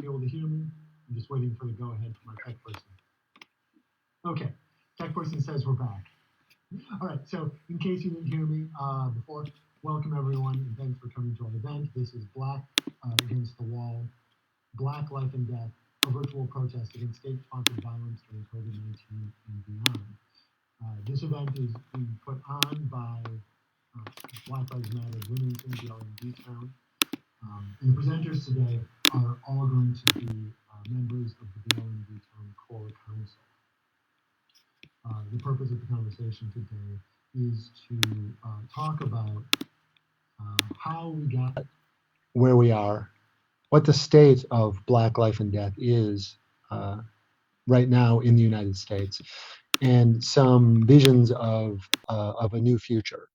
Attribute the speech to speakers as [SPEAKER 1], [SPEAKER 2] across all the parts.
[SPEAKER 1] able to hear me? I'm just waiting for the go-ahead from our tech person. Okay, tech person says we're back. All right, so in case you didn't hear me before, welcome everyone and thanks for coming to our event. This is Black Against the Wall, Black Life and Death, a virtual protest against state-sponsored violence during COVID-19 and beyond. This event is being put on by Black Lives Matter Women's in BLM B-Town. And the presenters today are all going to be members of the BLM B-Town Core Council. The purpose of the conversation today is to talk about how we got where we are, what the state of Black life and death is right now in the United States, and some visions of a new future.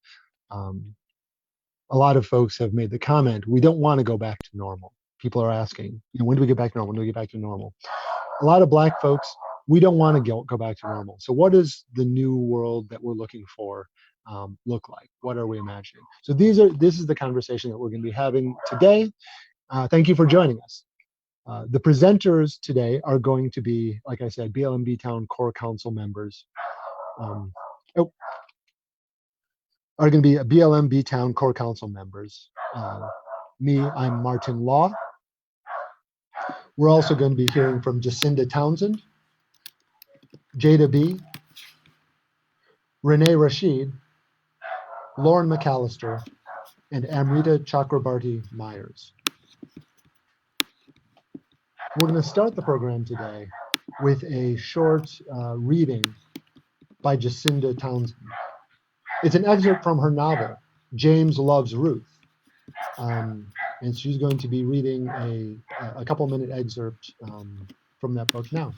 [SPEAKER 1] A lot of folks have made the comment, we don't want to go back to normal. People are asking, when do we get back to normal? When do we get back to normal? A lot of Black folks, we don't want to go back to normal. So what does the new world that we're looking for look like? What are we imagining? So this is the conversation that we're going to be having today. Thank you for joining us. The presenters today are going to be, like I said, BLM B-Town Core Council members. Are going to be BLM B-Town Core Council members. Me, I'm Martin Law. We're also going to be hearing from Jacinda Townsend, Jada B, Renee Rashid, Lauren McAllister, and Amrita Chakrabarti Myers. We're going to start the program today with a short reading by Jacinda Townsend. It's an excerpt from her novel, James Loves Ruth. And she's going to be reading a couple-minute excerpt from that book now.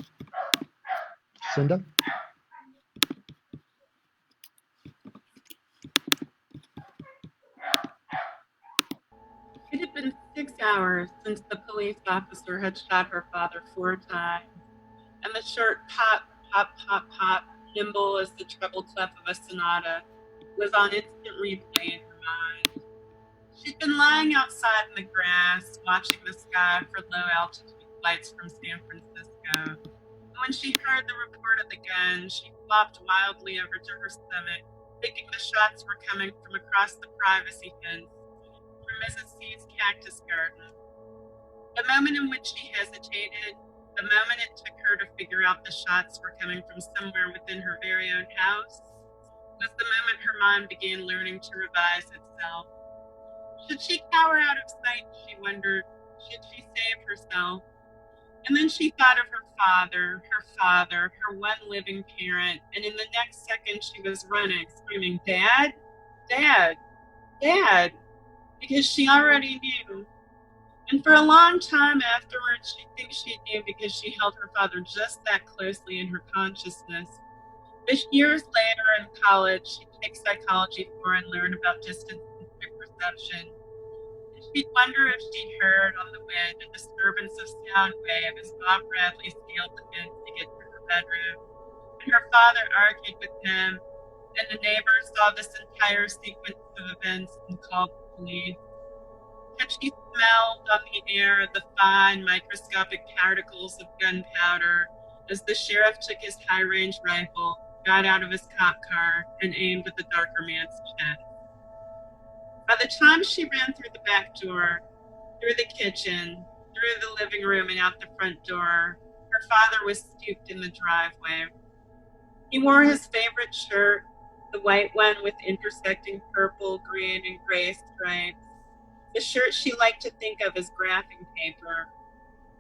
[SPEAKER 1] Jacinda?
[SPEAKER 2] It had been 6 hours since the police officer had shot her father 4 times, and the short pop, pop, pop, pop, nimble as the treble clef of a sonata, was on instant replay in her mind. She'd been lying outside in the grass, watching the sky for low-altitude flights from San Francisco. And when she heard the report of the gun, she flopped wildly over to her stomach, thinking the shots were coming from across the privacy fence from Mrs. C's cactus garden. The moment in which she hesitated, the moment it took her to figure out the shots were coming from somewhere within her very own house, was the moment her mind began learning to revise itself. Should she cower out of sight, she wondered? Should she save herself? And then she thought of her father, her one living parent, and in the next second she was running, screaming, "Dad, Dad, Dad," because she already knew. And for a long time afterwards, she thinks she knew because she held her father just that closely in her consciousness. But years later in college, she'd take psychology 4 and learn about distance and perception. And she'd wonder if she'd heard on the wind a disturbance of sound wave as Bob Bradley scaled the fence to get to her bedroom. And her father argued with him, and the neighbors saw this entire sequence of events and called the police. Had she smelled on the air the fine microscopic particles of gunpowder as the sheriff took his high-range rifle, got out of his cop car, and aimed at the darker man's chest? By the time she ran through the back door, through the kitchen, through the living room, and out the front door, her father was stooped in the driveway. He wore his favorite shirt, the white one with intersecting purple, green, and gray stripes, the shirt she liked to think of as graphing paper.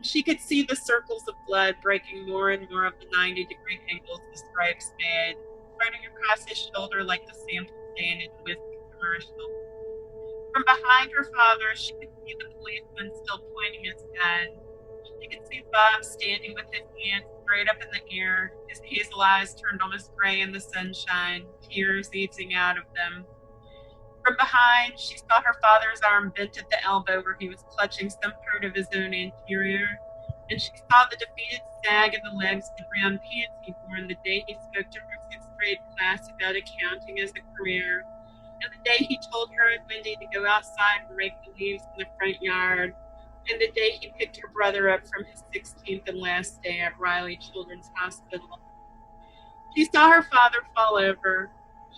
[SPEAKER 2] She could see the circles of blood breaking more and more of the 90-degree angles the stripes made, spreading across his shoulder like the sample stain in a whiskey commercial. From behind her father, she could see the policeman still pointing his gun. She could see Bob standing with his hands straight up in the air, his hazel eyes turned almost gray in the sunshine, tears oozing out of them. From behind, she saw her father's arm bent at the elbow where he was clutching some part of his own interior, and she saw the defeated sag in the legs of the brown pants he wore on the day he spoke to her 6th grade class about accounting as a career, and the day he told her and Wendy to go outside and rake the leaves in the front yard, and the day he picked her brother up from his 16th and last day at Riley Children's Hospital. She saw her father fall over.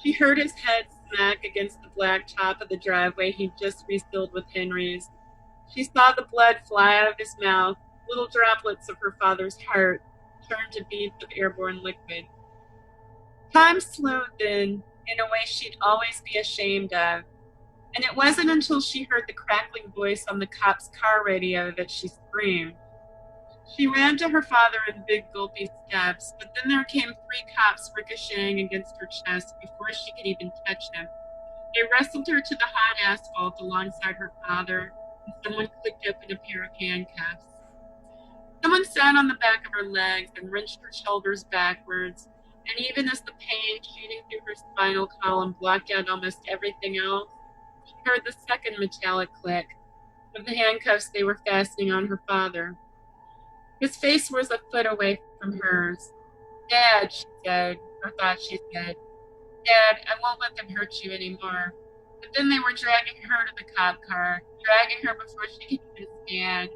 [SPEAKER 2] She heard his head smack against the black top of the driveway he'd just refilled with Henry's. She saw the blood fly out of his mouth, little droplets of her father's heart turn to beads of airborne liquid. Time slowed then, in a way she'd always be ashamed of, and it wasn't until she heard the crackling voice on the cop's car radio that she screamed. She ran to her father in big gulpy steps, but then there came 3 cops ricocheting against her chest before she could even touch him. They wrestled her to the hot asphalt alongside her father, and someone clicked open a pair of handcuffs. Someone sat on the back of her legs and wrenched her shoulders backwards, and even as the pain shooting through her spinal column blocked out almost everything else, she heard the second metallic click of the handcuffs they were fastening on her father. His face was a foot away from hers. "Dad," she said, or thought she said. "Dad, I won't let them hurt you anymore." But then they were dragging her to the cop car, dragging her before she could even stand.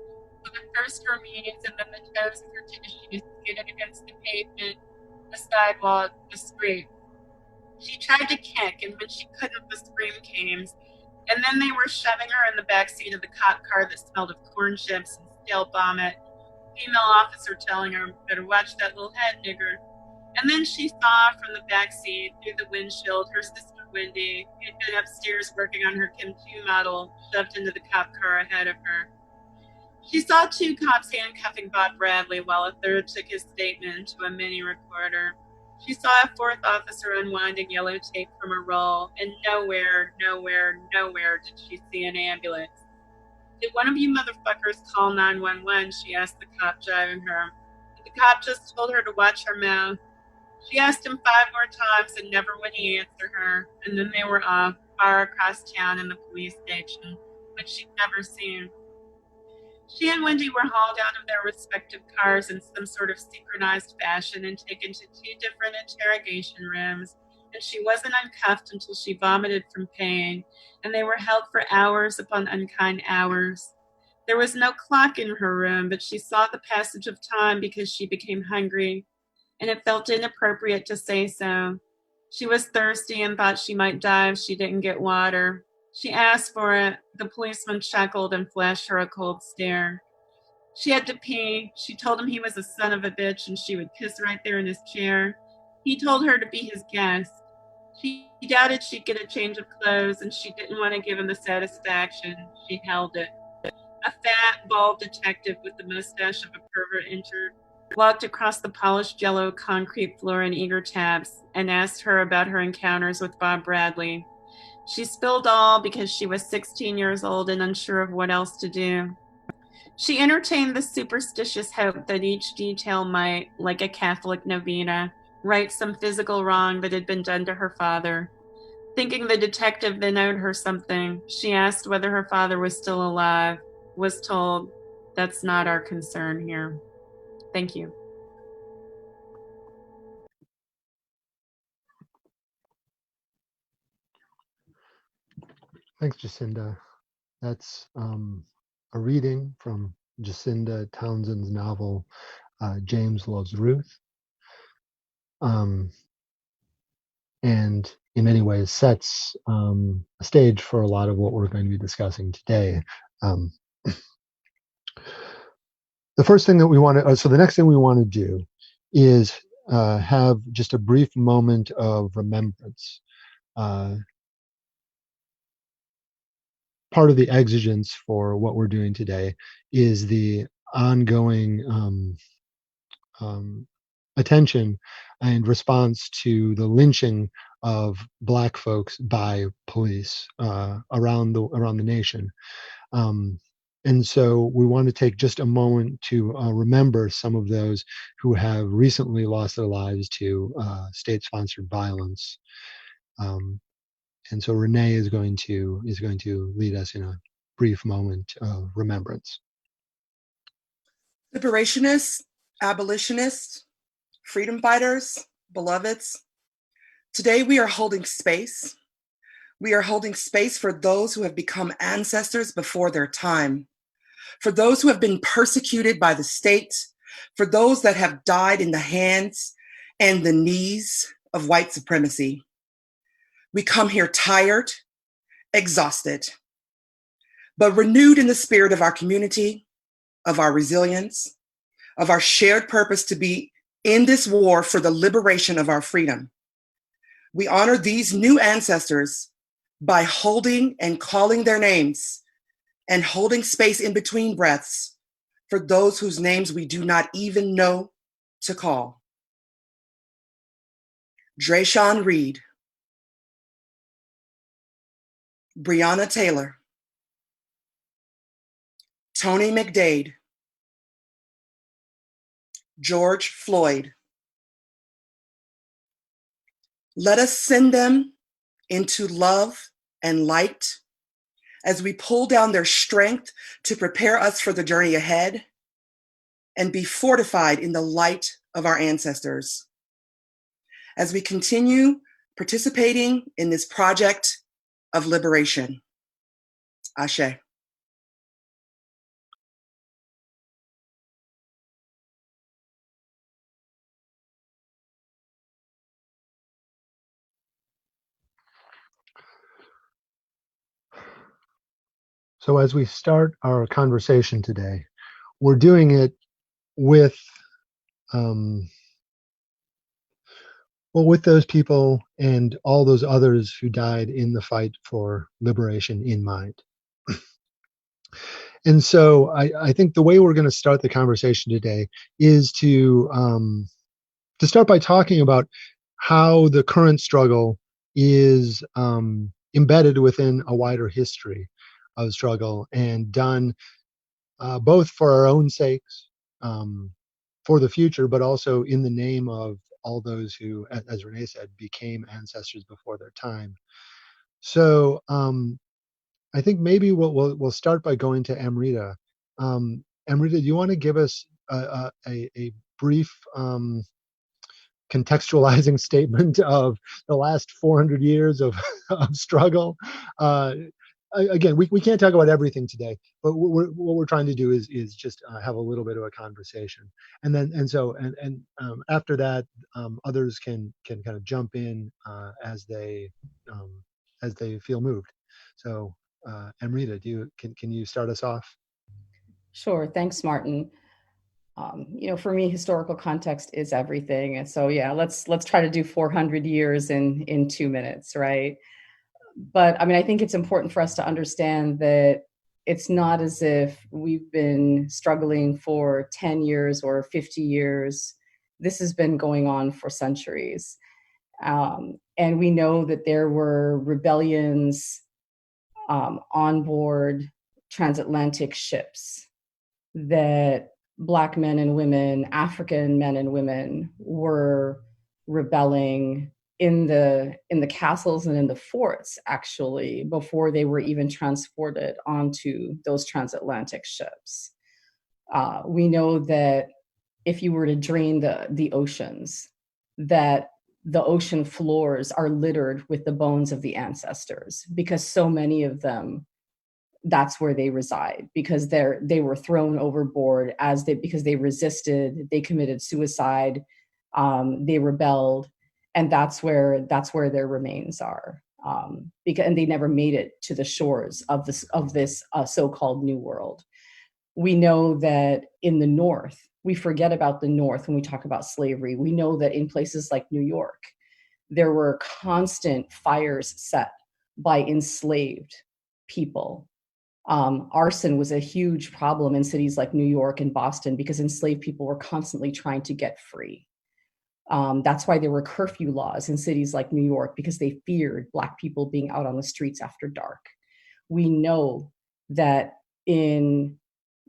[SPEAKER 2] So that first her knees and then the toes of her tissues skidded against the pavement, the sidewalk, the street. She tried to kick, and when she couldn't, the scream came. And then they were shoving her in the back seat of the cop car that smelled of corn chips and stale vomit. Female officer telling her, "Better watch that little head, nigger." And then she saw from the back seat, through the windshield, her sister Wendy, who'd been upstairs working on her Kim 2 model, shoved into the cop car ahead of her. She saw 2 cops handcuffing Bob Bradley while a third took his statement into a mini recorder. She saw a 4th officer unwinding yellow tape from a roll, and nowhere did she see an ambulance. "Did one of you motherfuckers call 911? She asked the cop driving her. But the cop just told her to watch her mouth. She asked him 5 more times, and never would he answer her, and then they were off, far across town in the police station, which she'd never seen. She and Wendy were hauled out of their respective cars in some sort of synchronized fashion and taken to 2 different interrogation rooms, and she wasn't uncuffed until she vomited from pain, and they were held for hours upon unkind hours. There was no clock in her room, but she saw the passage of time because she became hungry, and it felt inappropriate to say so. She was thirsty and thought she might die if she didn't get water. She asked for it. The policeman chuckled and flashed her a cold stare. She had to pee. She told him he was a son of a bitch and she would piss right there in his chair. He told her to be his guest. She doubted she'd get a change of clothes, and she didn't want to give him the satisfaction. She held it. A fat, bald detective with the mustache of a pervert entered, walked across the polished yellow concrete floor in eager taps, and asked her about her encounters with Bob Bradley. She spilled all because she was 16 years old and unsure of what else to do. She entertained the superstitious hope that each detail might, like a Catholic novena, right some physical wrong that had been done to her father. Thinking the detective then owed her something, she asked whether her father was still alive, was told, "That's not our concern here." Thank you.
[SPEAKER 3] Thanks, Jacinda. That's a reading from Jacinda Townsend's novel, James Loves Ruth. And in many ways sets a stage for a lot of what we're going to be discussing today. The first thing that we want to, so the next thing we want to do is have just a brief moment of remembrance. Part of the exigence for what we're doing today is the ongoing attention and response to the lynching of Black folks by police around the nation. And so we want to take just a moment to remember some of those who have recently lost their lives to state-sponsored violence. And so Renee is going to lead us in a brief moment of remembrance.
[SPEAKER 4] Liberationists, abolitionists, freedom fighters, beloveds, today we are holding space. We are holding space for those who have become ancestors before their time, for those who have been persecuted by the state, for those that have died in the hands and the knees of white supremacy. We come here tired, exhausted, but renewed in the spirit of our community, of our resilience, of our shared purpose to be in this war for the liberation of our freedom. We honor these new ancestors by holding and calling their names and holding space in between breaths for those whose names we do not even know to call. Drayshawn Reed, Breonna Taylor, Tony McDade, George Floyd. Let us send them into love and light as we pull down their strength to prepare us for the journey ahead and be fortified in the light of our ancestors. As we continue participating in this project of liberation. Ashe.
[SPEAKER 3] So as we start our conversation today, we're doing it with with those people and all those others who died in the fight for liberation in mind. And so I think the way we're going to start the conversation today is to start by talking about how the current struggle is embedded within a wider history of struggle and done both for our own sakes, for the future, but also in the name of all those who, as Renee said, became ancestors before their time. So I think maybe we'll start by going to Amrita. Amrita, do you want to give us a brief contextualizing statement of the last 400 years of struggle? Again, we can't talk about everything today, but what we're trying to do is just have a little bit of a conversation, and then after that, others can kind of jump in as they feel moved. So, Amrita, can you start us off?
[SPEAKER 5] Sure. Thanks, Martin. For me, historical context is everything, and so yeah, let's try to do 400 years in 2 minutes, right? But I mean, I think it's important for us to understand that it's not as if we've been struggling for 10 years or 50 years. This has been going on for centuries. And we know that there were rebellions on board transatlantic ships that Black men and women, African men and women were rebelling in the castles and in the forts, actually, before they were even transported onto those transatlantic ships. We know that if you were to drain the oceans, that the ocean floors are littered with the bones of the ancestors, because so many of them, that's where they reside, because they were thrown overboard because they resisted, they committed suicide, they rebelled, and that's where their remains are, and they never made it to the shores of this so-called New World. We know that in the North, we forget about the North when we talk about slavery. We know that in places like New York, there were constant fires set by enslaved people. Arson was a huge problem in cities like New York and Boston because enslaved people were constantly trying to get free. That's why there were curfew laws in cities like New York, because they feared Black people being out on the streets after dark. We know that in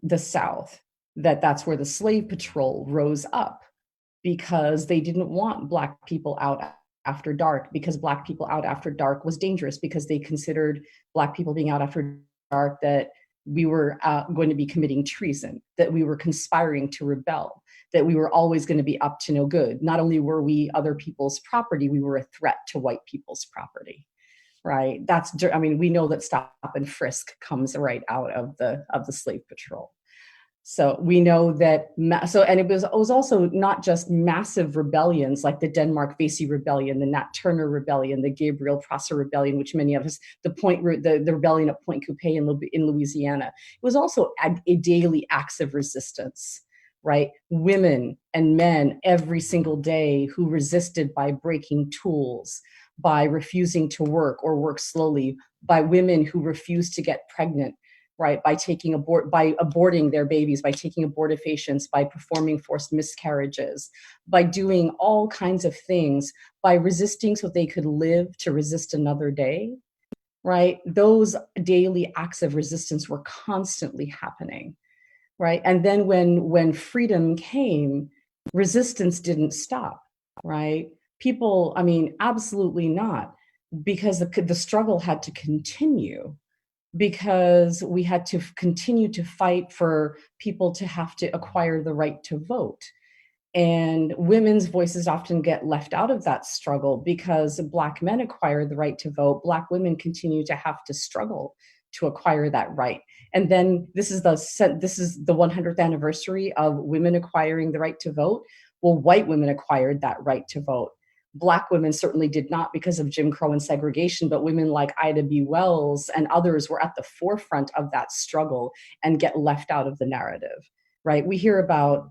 [SPEAKER 5] the South, that's where the slave patrol rose up, because they didn't want Black people out after dark, because Black people out after dark was dangerous, because they considered Black people being out after dark that we were going to be committing treason, that we were conspiring to rebel, that we were always going to be up to no good. Not only were we other people's property, we were a threat to white people's property. right? We know that stop and frisk comes right out of the slave patrol. So we know that, and it was also not just massive rebellions like the Denmark Vesey Rebellion, the Nat Turner Rebellion, the Gabriel Prosser Rebellion, which many of us, the rebellion at Point Coupé in Louisiana. It was also a daily acts of resistance, right? Women and men every single day who resisted by breaking tools, by refusing to work or work slowly, by women who refused to get pregnant, right, by aborting their babies, by taking abortifacients, by performing forced miscarriages, by doing all kinds of things, by resisting so they could live to resist another day, right? Those daily acts of resistance were constantly happening, right? And then when freedom came, resistance didn't stop, right? People, absolutely not, because the struggle had to continue, because we had to continue to fight for people to have to acquire the right to vote. And women's voices often get left out of that struggle because Black men acquire the right to vote. Black women continue to have to struggle to acquire that right. And then this is the 100th anniversary of women acquiring the right to vote. Well, white women acquired that right to vote. Black women certainly did not because of Jim Crow and segregation, but women like Ida B. Wells and others were at the forefront of that struggle and get left out of the narrative. Right? We hear about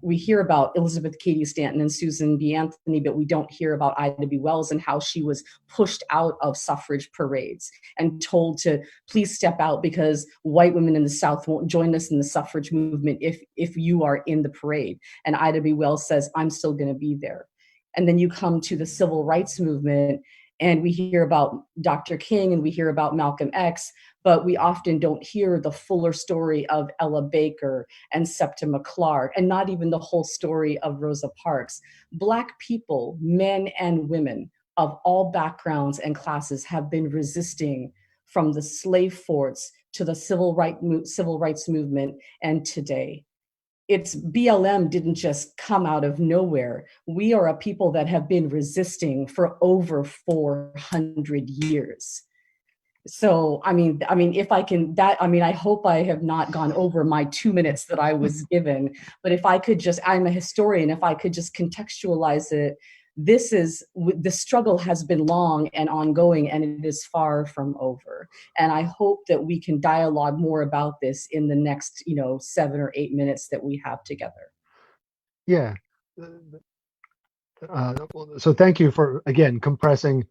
[SPEAKER 5] Elizabeth Cady Stanton and Susan B. Anthony, but we don't hear about Ida B. Wells and how she was pushed out of suffrage parades and told to please step out because white women in the South won't join us in the suffrage movement if you are in the parade. And Ida B. Wells says, I'm still going to be there. And then you come to the civil rights movement, and we hear about Dr. King and we hear about Malcolm X, but we often don't hear the fuller story of Ella Baker and Septima Clark, and not even the whole story of Rosa Parks. Black people, men and women of all backgrounds and classes, have been resisting from the slave forts to the civil rights movement and today. It's BLM didn't just come out of nowhere. We are a people that have been resisting for over 400 years. So, if I can, I hope I have not gone over my 2 minutes that I was given, but if I could just, I'm a historian, if I could just contextualize it, the struggle has been long and ongoing, and it is far from over. And I hope that we can dialogue more about this in the next, 7 or 8 minutes that we have together.
[SPEAKER 3] Yeah. So thank you for, again, compressing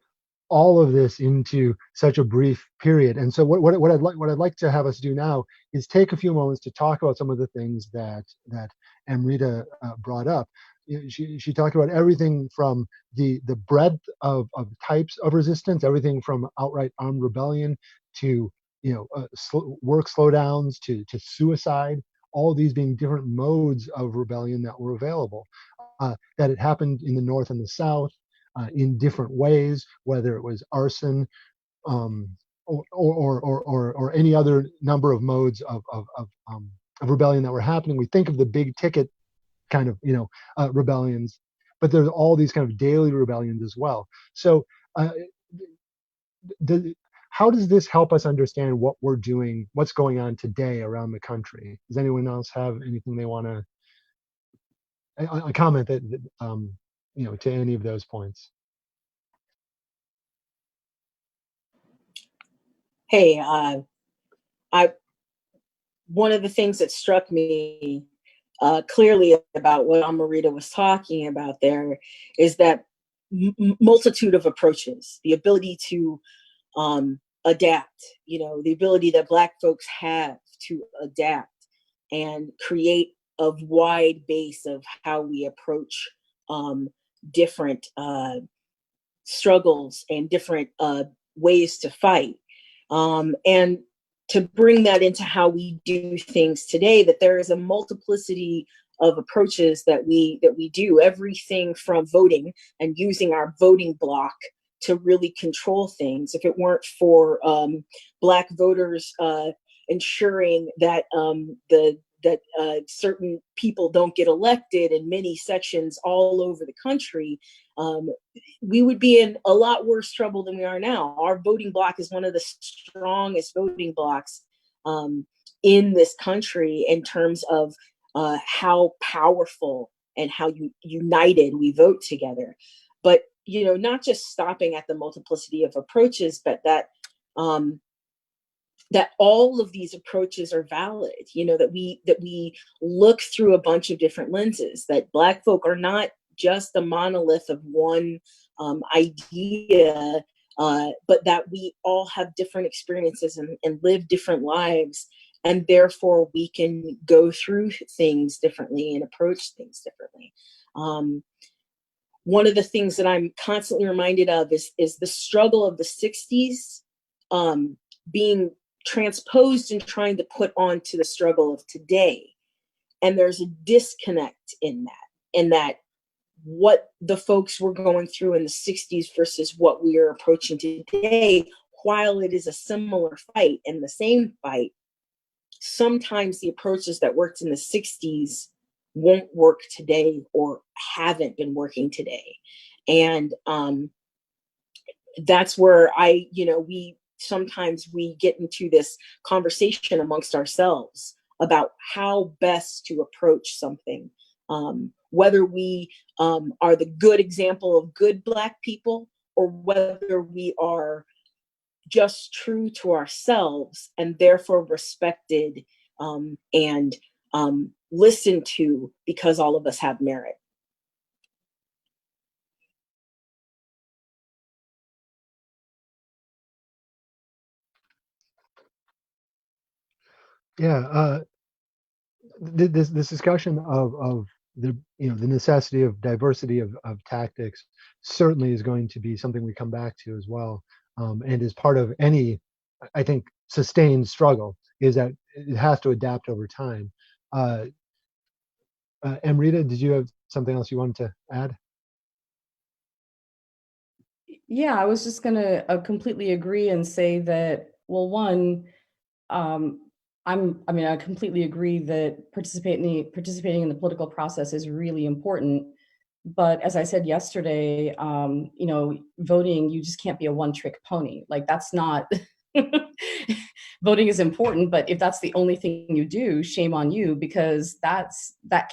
[SPEAKER 3] all of this into such a brief period. And so what I'd like to have us do now is take a few moments to talk about some of the things that Amrita brought up. She talked about everything from the breadth of types of resistance, everything from outright armed rebellion to work slowdowns to suicide, all these being different modes of rebellion that were available. That it happened in the North and the South in different ways, whether it was arson or any other number of modes of rebellion that were happening. We think of the big ticket kind of rebellions, but there's all these kind of daily rebellions as well. So how does this help us understand what we're doing, what's going on today around the country? Does anyone else have anything they want to a comment that to any of those points?
[SPEAKER 6] Hey, one of the things that struck me clearly about what Amrita was talking about there is that multitude of approaches, the ability to adapt, the ability that Black folks have to adapt and create a wide base of how we approach different struggles and different ways to fight. And to bring that into how we do things today, that there is a multiplicity of approaches that we do, everything from voting and using our voting block to really control things. If it weren't for Black voters ensuring that certain people don't get elected in many sections all over the country, we would be in a lot worse trouble than we are now. Our voting bloc is one of the strongest voting blocs in this country in terms of how powerful and how united we vote together. But, you know, not just stopping at the multiplicity of approaches, but that that all of these approaches are valid, you know, that we look through a bunch of different lenses, that Black folk are not just a monolith of one idea, but that we all have different experiences and live different lives, and therefore we can go through things differently and approach things differently. One of the things that I'm constantly reminded of is the struggle of the 60s being transposed and trying to put onto the struggle of today. And there's a disconnect in that what the folks were going through in the 60s versus what we are approaching today, while it is a similar fight and the same fight, sometimes the approaches that worked in the 60s won't work today or haven't been working today. And that's where we sometimes get into this conversation amongst ourselves about how best to approach something, whether we are the good example of good Black people, or whether we are just true to ourselves and therefore respected and listened to because all of us have merit.
[SPEAKER 3] Yeah, this discussion of the the necessity of diversity of tactics certainly is going to be something we come back to as well, and is part of any, I think, sustained struggle, is that it has to adapt over time. Amrita, did you have something else you wanted to add?
[SPEAKER 5] Yeah, I was just gonna completely agree and say that, well, one, I completely agree that participating in the political process is really important. But as I said yesterday, voting, you just can't be a one-trick pony. Like, that's not voting is important, but if that's the only thing you do, shame on you, because that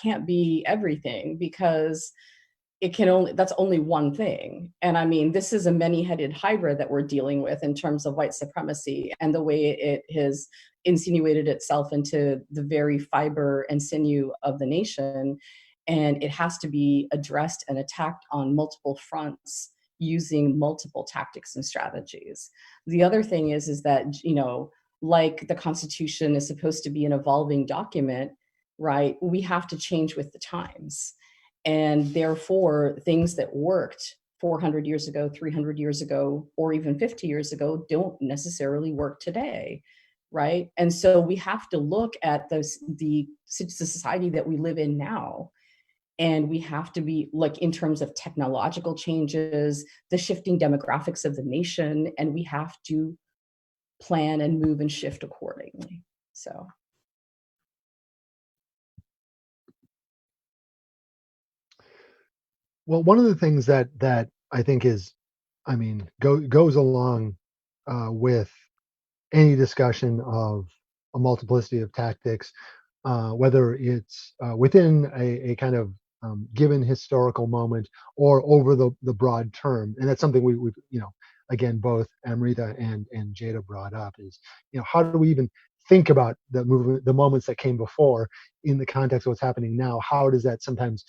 [SPEAKER 5] can't be everything, because that's only one thing. And I mean, this is a many-headed hydra that we're dealing with in terms of white supremacy and the way it has insinuated itself into the very fiber and sinew of the nation. And it has to be addressed and attacked on multiple fronts using multiple tactics and strategies. The other thing is that, like the Constitution is supposed to be an evolving document, right? We have to change with the times. And therefore, things that worked 400 years ago, 300 years ago, or even 50 years ago don't necessarily work today, right? And so we have to look at the society that we live in now. And we have to be, like, in terms of technological changes, the shifting demographics of the nation, and we have to plan and move and shift accordingly. So.
[SPEAKER 3] Well, one of the things that I think is, goes along with any discussion of a multiplicity of tactics, whether it's within a kind of given historical moment or over the broad term. And that's something we again, both Amrita and Jada brought up, is, how do we even think about the movement, the moments that came before, in the context of what's happening now? How does that sometimes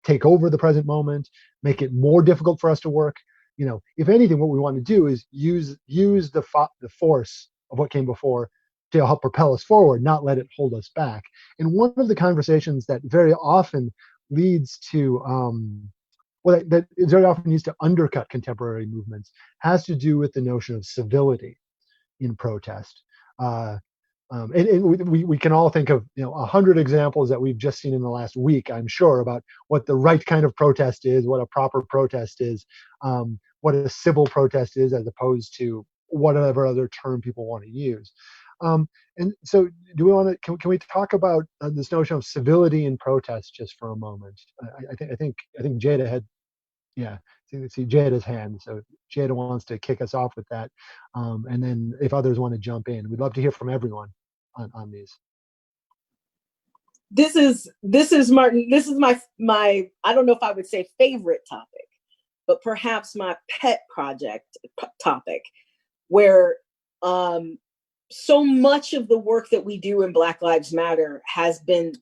[SPEAKER 3] take over the present moment, make it more difficult for us to work? If anything, what we want to do is use the force of what came before to help propel us forward, not let it hold us back. And one of the conversations that very often leads to that is very often used to undercut contemporary movements has to do with the notion of civility in protest. And we can all think of 100 examples that we've just seen in the last week, I'm sure, about what the right kind of protest is, what a proper protest is, what a civil protest is, as opposed to whatever other term people want to use. And so, do we want to? Can we talk about this notion of civility in protest just for a moment? I think Jada had, yeah. See Jada's hand. So Jada wants to kick us off with that, and then if others want to jump in, we'd love to hear from everyone on these.
[SPEAKER 6] This is Martin. This is my I don't know if I would say favorite topic, but perhaps my pet project topic, where so much of the work that we do in Black Lives Matter has been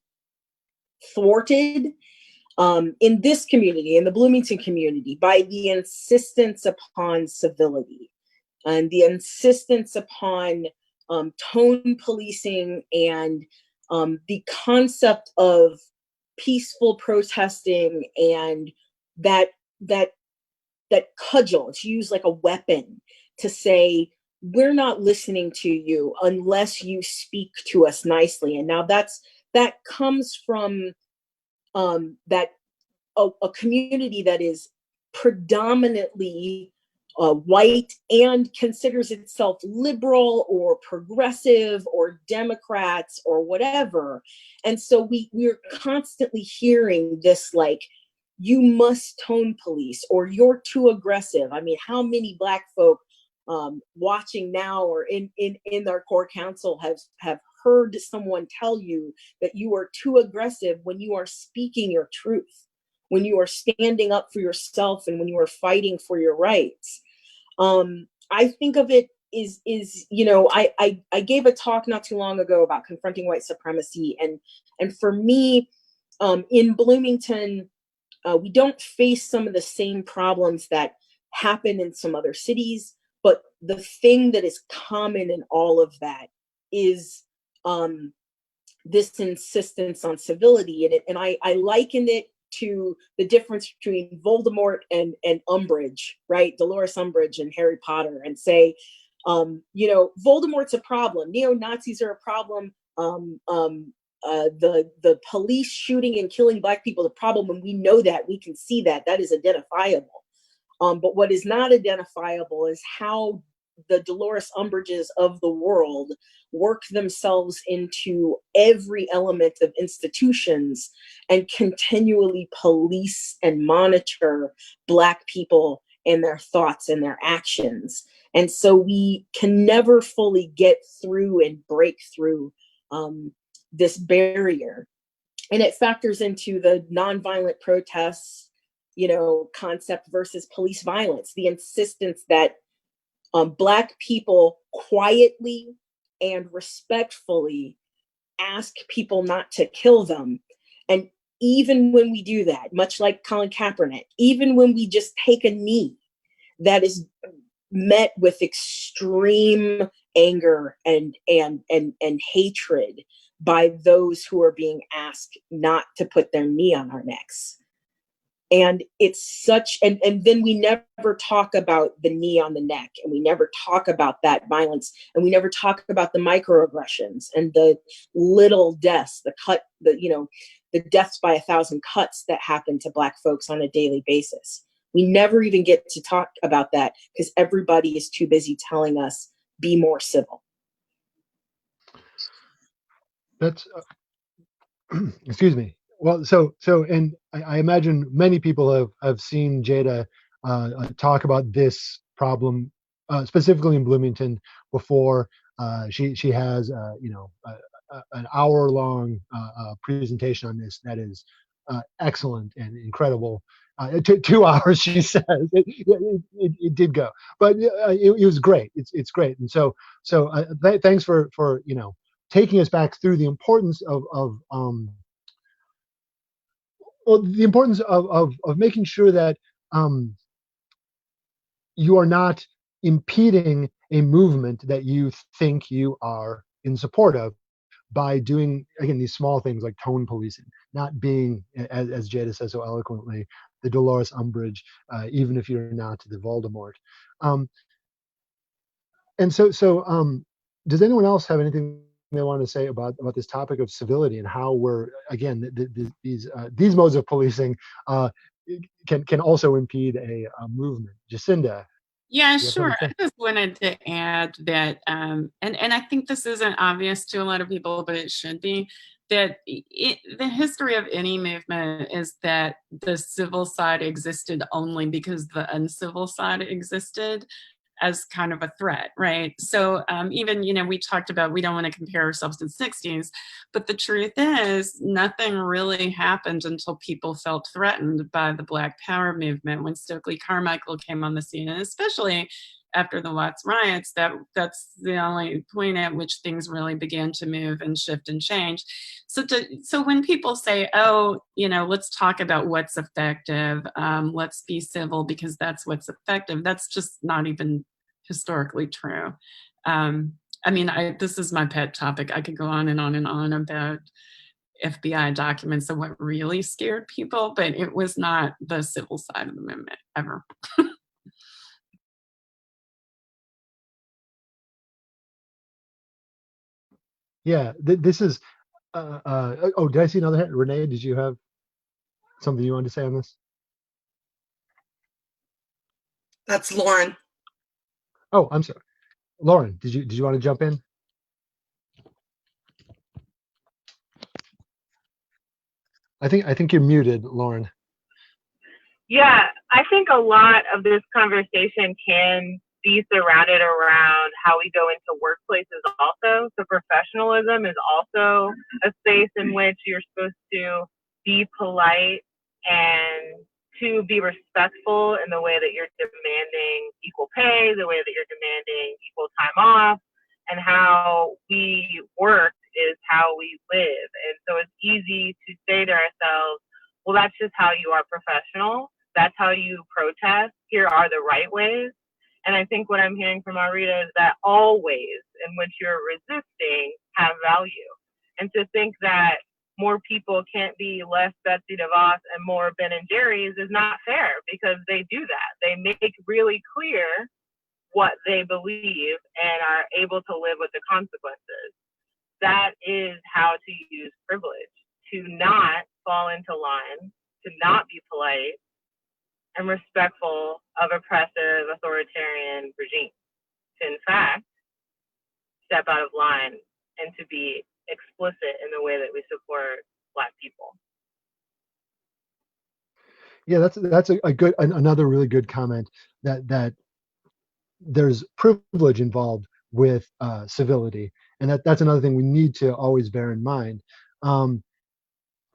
[SPEAKER 6] thwarted in this community, in the Bloomington community, by the insistence upon civility and the insistence upon tone policing and the concept of peaceful protesting and that cudgel, to use like a weapon to say, we're not listening to you unless you speak to us nicely. And now that comes from that a community that is predominantly white and considers itself liberal or progressive or Democrats or whatever. And so we're constantly hearing this, like, you must tone police or you're too aggressive. I mean, how many Black folk watching now or in our core council have heard someone tell you that you are too aggressive when you are speaking your truth, when you are standing up for yourself and when you are fighting for your rights? I think of it is I gave a talk not too long ago about confronting white supremacy, and for me, in Bloomington, we don't face some of the same problems that happen in some other cities, but the thing that is common in all of that is this insistence on civility. And I liken it to the difference between Voldemort and Umbridge, right? Dolores Umbridge and Harry Potter, and say, Voldemort's a problem. Neo-Nazis are a problem. The police shooting and killing Black people is a problem, and we know that, we can see that is identifiable. But what is not identifiable is how the Dolores Umbridges of the world work themselves into every element of institutions and continually police and monitor Black people and their thoughts and their actions. And so we can never fully get through and break through this barrier. And it factors into the nonviolent protests, concept versus police violence, the insistence that Black people quietly and respectfully ask people not to kill them. And even when we do that, much like Colin Kaepernick, even when we just take a knee, that is met with extreme anger and hatred by those who are being asked not to put their knee on our necks. And it's such, and then we never talk about the knee on the neck, and we never talk about that violence, and we never talk about the microaggressions and the little deaths, the deaths by 1,000 cuts that happen to Black folks on a daily basis. We never even get to talk about that because everybody is too busy telling us, be more civil.
[SPEAKER 3] That's excuse me. Well, so and I imagine many people have seen Jada talk about this problem specifically in Bloomington before. She has an hour-long presentation on this that is excellent and incredible. 2 hours, she says. It did go, but it was great. It's great, and so thanks for taking us back through the importance of the importance of making sure that you are not impeding a movement that you think you are in support of by doing, again, these small things like tone policing, not being, as Jada says so eloquently, the Dolores Umbridge, even if you're not the Voldemort. And so does anyone else have anything they want to say about this topic of civility and how we're, again, these modes of policing can also impede a movement? Jacinda,
[SPEAKER 2] Yeah,
[SPEAKER 3] You have something
[SPEAKER 2] sure.
[SPEAKER 3] to
[SPEAKER 2] I
[SPEAKER 3] say?
[SPEAKER 2] just wanted to add that, and I think this isn't obvious to a lot of people, but it should be, that the history of any movement is that the civil side existed only because the uncivil side existed as kind of a threat, right? So even, we talked about we don't want to compare ourselves to the 60s, but the truth is nothing really happened until people felt threatened by the Black Power movement when Stokely Carmichael came on the scene, and especially after the Watts riots, that's the only point at which things really began to move and shift and change. So when people say, oh, let's talk about what's effective, let's be civil because that's what's effective, that's just not even historically true. I mean, this is my pet topic. I could go on and on and on about FBI documents and what really scared people, but it was not the civil side of the movement ever.
[SPEAKER 3] Yeah, this is. Oh, did I see another hand? Renee, did you have something you wanted to say on this?
[SPEAKER 4] That's Lauren.
[SPEAKER 3] Oh, I'm sorry, Lauren. Did you want to jump in? I think you're muted, Lauren.
[SPEAKER 7] Yeah, I think a lot of this conversation can be surrounded around how we go into workplaces also. So professionalism is also a space in which you're supposed to be polite and to be respectful in the way that you're demanding equal pay, the way that you're demanding equal time off, and how we work is how we live. And so it's easy to say to ourselves, well, that's just how you are professional. That's how you protest. Here are the right ways. And I think what I'm hearing from Arita is that all ways in which you're resisting have value. And to think that more people can't be less Betsy DeVos and more Ben and Jerry's is not fair, because they do that. They make really clear what they believe and are able to live with the consequences. That is how to use privilege, to not fall into line, to not be polite and respectful of oppressive authoritarian regimes, to in fact step out of line and to be explicit in the way that we support Black people.
[SPEAKER 3] Yeah, that's a good another really good comment, that there's privilege involved with civility, and that's another thing we need to always bear in mind. Um,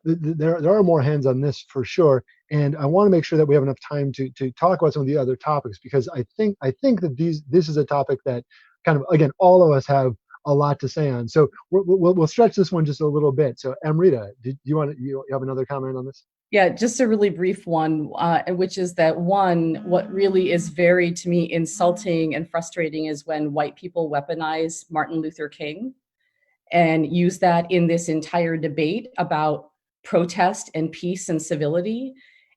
[SPEAKER 3] there are more hands on this for sure, and I want to make sure that we have enough time to talk about some of the other topics, because I think that this is a topic that kind of, again, all of us have a lot to say on. So we'll stretch this one just a little bit. So Amrita, you have another comment on this?
[SPEAKER 5] Yeah, just a really brief one, which is that what really is very, to me, insulting and frustrating is when white people weaponize Martin Luther King and use that in this entire debate about protest and peace and civility,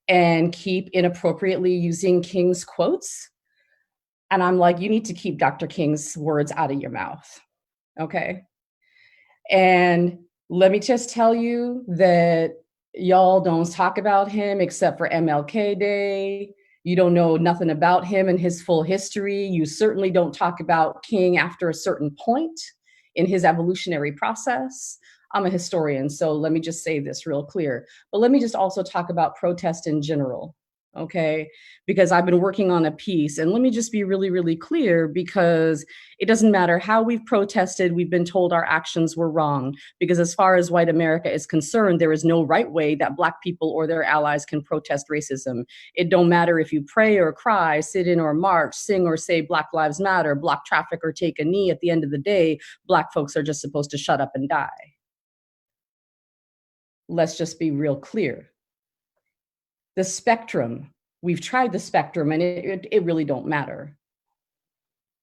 [SPEAKER 5] and keep inappropriately using King's quotes. And I'm like, you need to keep Dr. King's words out of your mouth, okay? And let me just tell you that y'all don't talk about him except for MLK Day. You don't know nothing about him and his full history. You certainly don't talk about King after a certain point in his evolutionary process. I'm a historian, so let me just say this real clear. But let me just also talk about protest in general, okay? Because I've been working on a piece, and let me just be really, really clear, because it doesn't matter how we've protested, we've been told our actions were wrong. Because as far as white America is concerned, there is no right way that Black people or their allies can protest racism. It don't matter if you pray or cry, sit in or march, sing or say Black Lives Matter, block traffic or take a knee. At the end of the day, Black folks are just supposed to shut up and die. Let's just be real clear. The spectrum, we've tried the spectrum, and it really don't matter.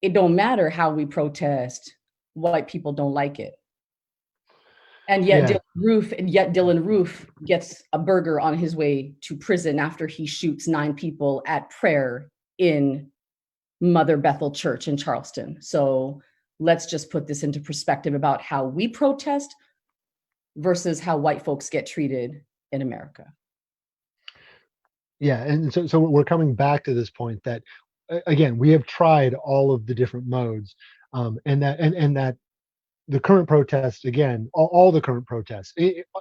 [SPEAKER 5] It don't matter how we protest. White people don't like it. And yet,
[SPEAKER 3] Yeah.
[SPEAKER 5] Dylan Roof gets a burger on his way to prison after he shoots 9 people at prayer in Mother Bethel Church in Charleston. So let's just put this into perspective about how we protest versus how white folks get treated in America.
[SPEAKER 3] Yeah, and so we're coming back to this point that again, we have tried all of the different modes, and that the current protests, again, all the current protests,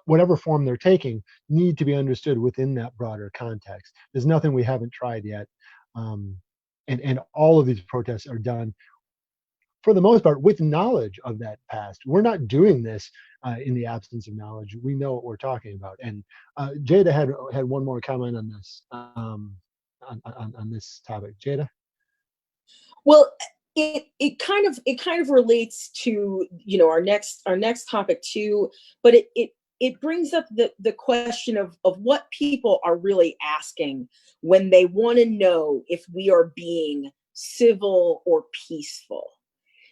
[SPEAKER 3] whatever form they're taking, need to be understood within that broader context. There's nothing we haven't tried yet, and all of these protests are done for the most part with knowledge of that past. We're not doing this in the absence of knowledge. We know what we're talking about. And Jada had one more comment on this, on this topic. Jada.
[SPEAKER 6] Well, it kind of relates to, you know, our next topic too, but it brings up the question of what people are really asking when they want to know if we are being civil or peaceful.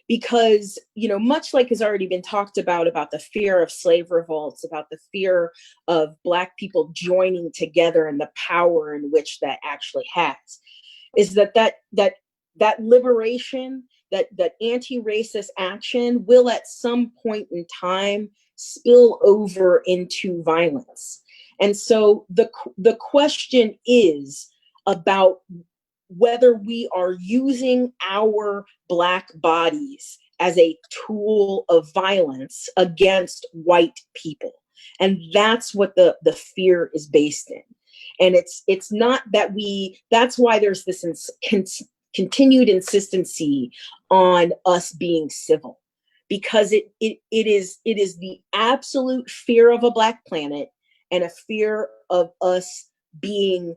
[SPEAKER 6] Because, you know, much like has already been talked about the fear of slave revolts, about the fear of Black people joining together and the power in which that actually has, is that liberation, that anti-racist action will at some point in time spill over into violence. And so the question is about whether we are using our Black bodies as a tool of violence against white people. And that's what the fear is based in. And it's not that that's why there's this continued insistency on us being civil, because it is the absolute fear of a Black planet and a fear of us being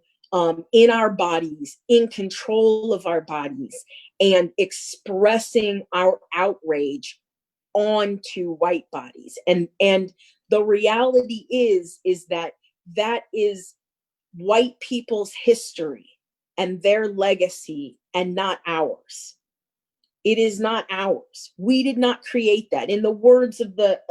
[SPEAKER 6] in our bodies, in control of our bodies, and expressing our outrage onto white bodies. And the reality is that is white people's history and their legacy, and not ours. It is not ours. We did not create that. In the words of the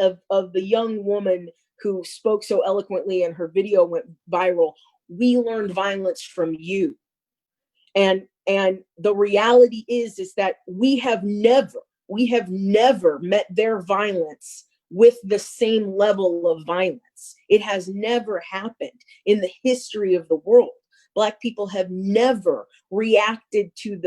[SPEAKER 6] young woman who spoke so eloquently and her video went viral, we learned violence from you. And the reality is that we have never met their violence with the same level of violence. It has never happened in the history of the world. Black people have never reacted to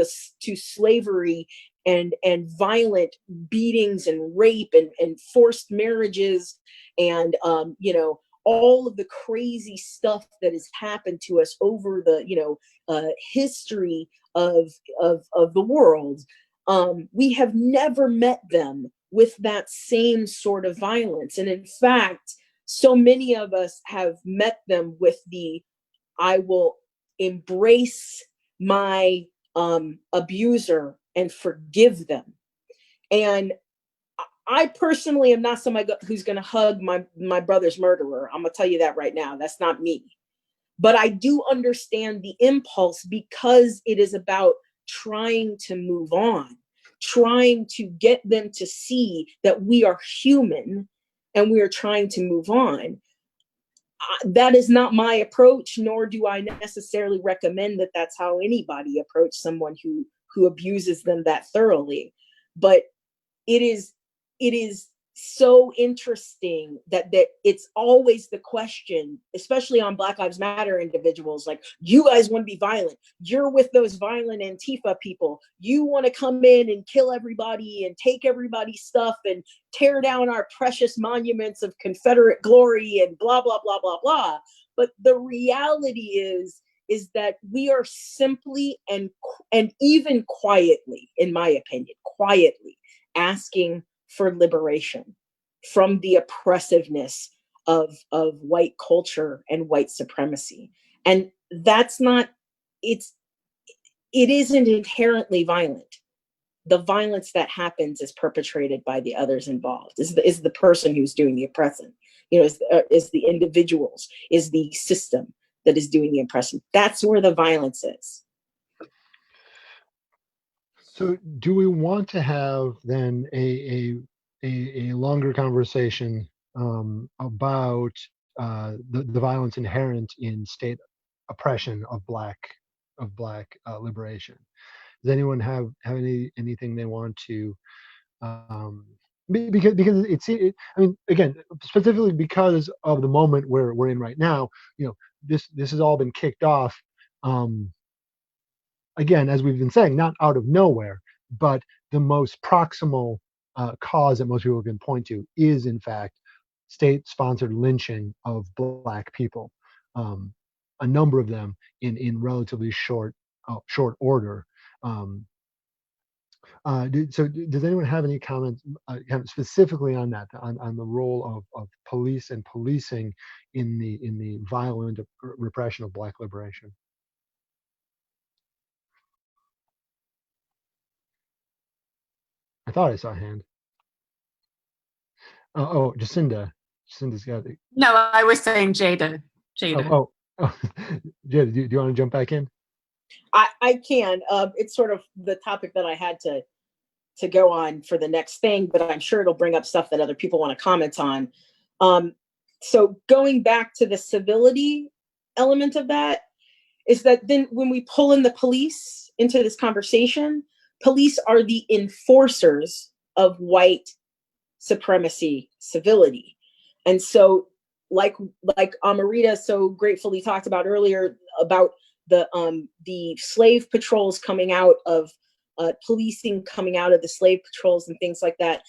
[SPEAKER 6] slavery and violent beatings and rape and forced marriages and you know, all of the crazy stuff that has happened to us over the, you know, history of the world. We have never met them with that same sort of violence. And in fact, so many of us have met them with the, I will embrace my abuser and forgive them. And I personally am not somebody who's going to hug my brother's murderer. I'm going to tell you that right now. That's not me. But I do understand the impulse, because it is about trying to move on, trying to get them to see that we are human and we are trying to move on. That is not my approach, nor do I necessarily recommend that that's how anybody approach someone who abuses them that thoroughly. But it is so interesting that it's always the question, especially on Black Lives Matter individuals, like, you guys want to be violent. You're with those violent Antifa people. You want to come in and kill everybody and take everybody's stuff and tear down our precious monuments of Confederate glory and blah, blah, blah, blah, blah. But the reality is that we are simply and even quietly, in my opinion, quietly asking for liberation from the oppressiveness of white culture and white supremacy. And that's not, it isn't inherently violent. The violence that happens is perpetrated by the others involved, is the person who's doing the oppressing, you know, is the individuals, is the system that is doing the oppression. That's where the violence is.
[SPEAKER 3] So, do we want to have then a longer conversation about the violence inherent in state oppression of black liberation? Does anyone have anything they want to? Because I mean, again, specifically because of the moment where we're in right now, you know, this has all been kicked off. again, as we've been saying, not out of nowhere, but the most proximal cause that most people can point to is, in fact, state-sponsored lynching of Black people. Um, a number of them in relatively short order. Um, so does anyone have any comments kind of specifically on that, on the role of police and policing in the violent repression of Black liberation? I thought I saw a hand. Oh, Jacinda. Jacinda's got it.
[SPEAKER 2] No, I was saying Jada. Jada.
[SPEAKER 3] Oh. Jada, do you want to jump back in?
[SPEAKER 6] I can. It's sort of the topic that I had to go on for the next thing, but I'm sure it'll bring up stuff that other people want to comment on. So going back to the civility element of that, is that then when we pull in the police into this conversation, police are the enforcers of white supremacy civility. And so like Amarita so gratefully talked about earlier about the slave patrols coming out of policing coming out of the slave patrols and things like that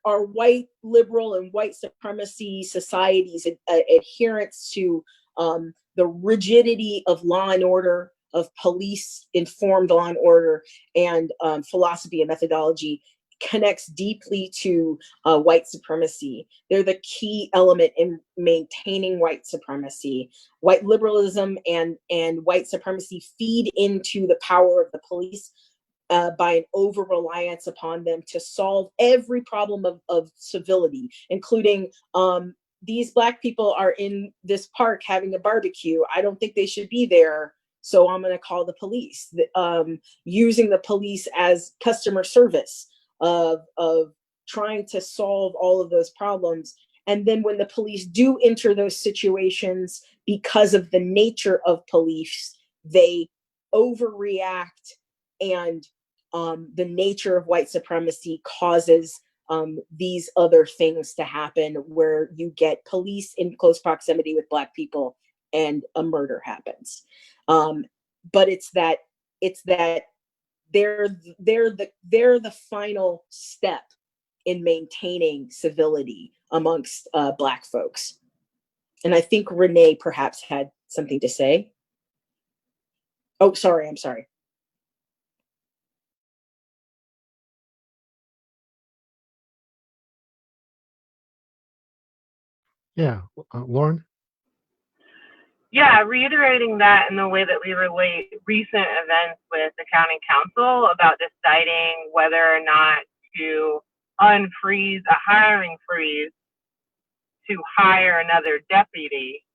[SPEAKER 6] are white liberal and white supremacy societies adherence to the rigidity of law and order, of police informed law and order, and philosophy and methodology connects deeply to white supremacy. They're the key element in maintaining white supremacy. White liberalism and white supremacy feed into the power of the police by an over-reliance upon them to solve every problem of civility, including these Black people are in this park having a barbecue. I don't think they should be there, so I'm going to call the police. Using the police as customer service of trying to solve all of those problems. And then when the police do enter those situations, because of the nature of police, they overreact, and the nature of white supremacy causes these other things to happen, where you get police in close proximity with Black people and a murder happens. But it's that they're the final step in maintaining civility amongst Black folks. And I think Renee perhaps had something to say. Oh, sorry, I'm sorry.
[SPEAKER 3] Yeah, Lauren?
[SPEAKER 7] Yeah, reiterating that in the way that we relate recent events with the county council about deciding whether or not to unfreeze a hiring freeze to hire another deputy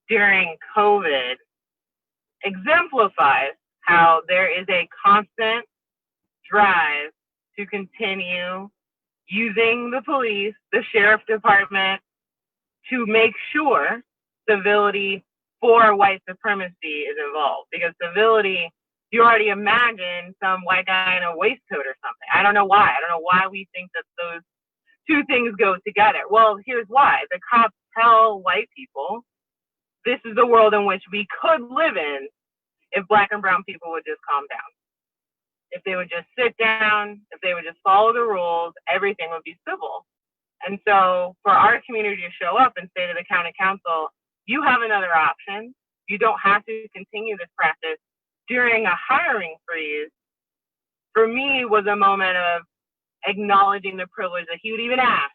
[SPEAKER 7] during COVID exemplifies how there is a constant drive to continue using the police, the sheriff department, to make sure civility for white supremacy is involved. Because civility, you already imagine some white guy in a waistcoat or something. I don't know why. I don't know why we think that those two things go together. Well, here's why. The cops tell white people, this is the world in which we could live in if Black and brown people would just calm down. If they would just sit down, if they would just follow the rules, everything would be civil. And so for our community to show up and say to the county council, you have another option. You don't have to continue this practice during a hiring freeze, for me was a moment of acknowledging the privilege that he would even ask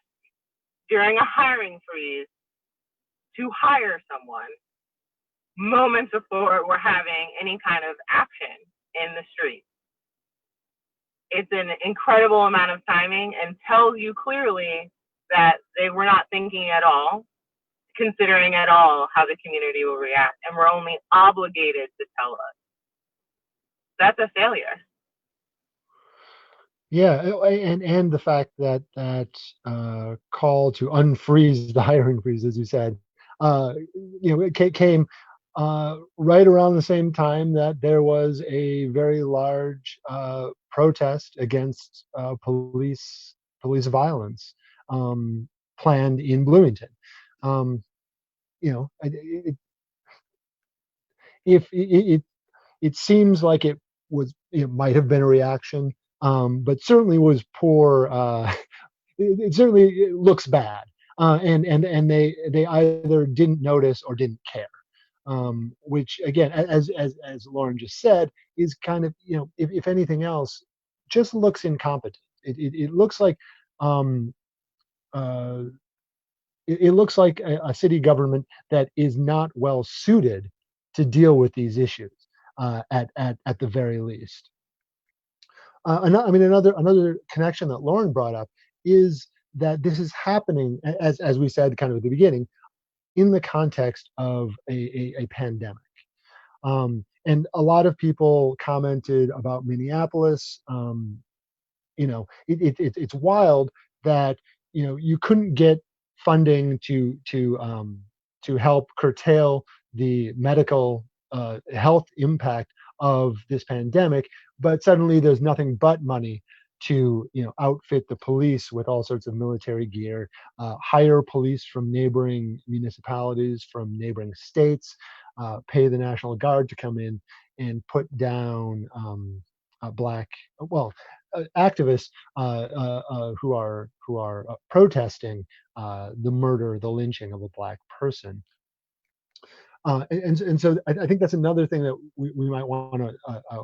[SPEAKER 7] during a hiring freeze to hire someone moments before we're having any kind of action in the street. It's an incredible amount of timing and tells you clearly that they were not thinking at all, considering at all how the community will react, and we're only obligated to tell us. That's a failure.
[SPEAKER 3] Yeah, and the fact that call to unfreeze the hiring freeze, as you said, it came right around the same time that there was a very large protest against police violence planned in Bloomington. It if it seems like it might have been a reaction, but certainly was poor. It certainly it looks bad, and they either didn't notice or didn't care. Which again, as Lauren just said, is kind of, if anything else, just looks incompetent. It looks like um, uh, it looks like a city government that is not well suited to deal with these issues, at the very least. I mean, another connection that Lauren brought up is that this is happening, as we said kind of at the beginning, in the context of a pandemic. And a lot of people commented about Minneapolis. It's wild that you couldn't get funding to help curtail the medical health impact of this pandemic, but suddenly there's nothing but money to outfit the police with all sorts of military gear, hire police from neighboring municipalities, from neighboring states, pay the National Guard to come in and put down black, well, activists who are protesting the murder, the lynching of a black person. And so I think that's another thing that we might want to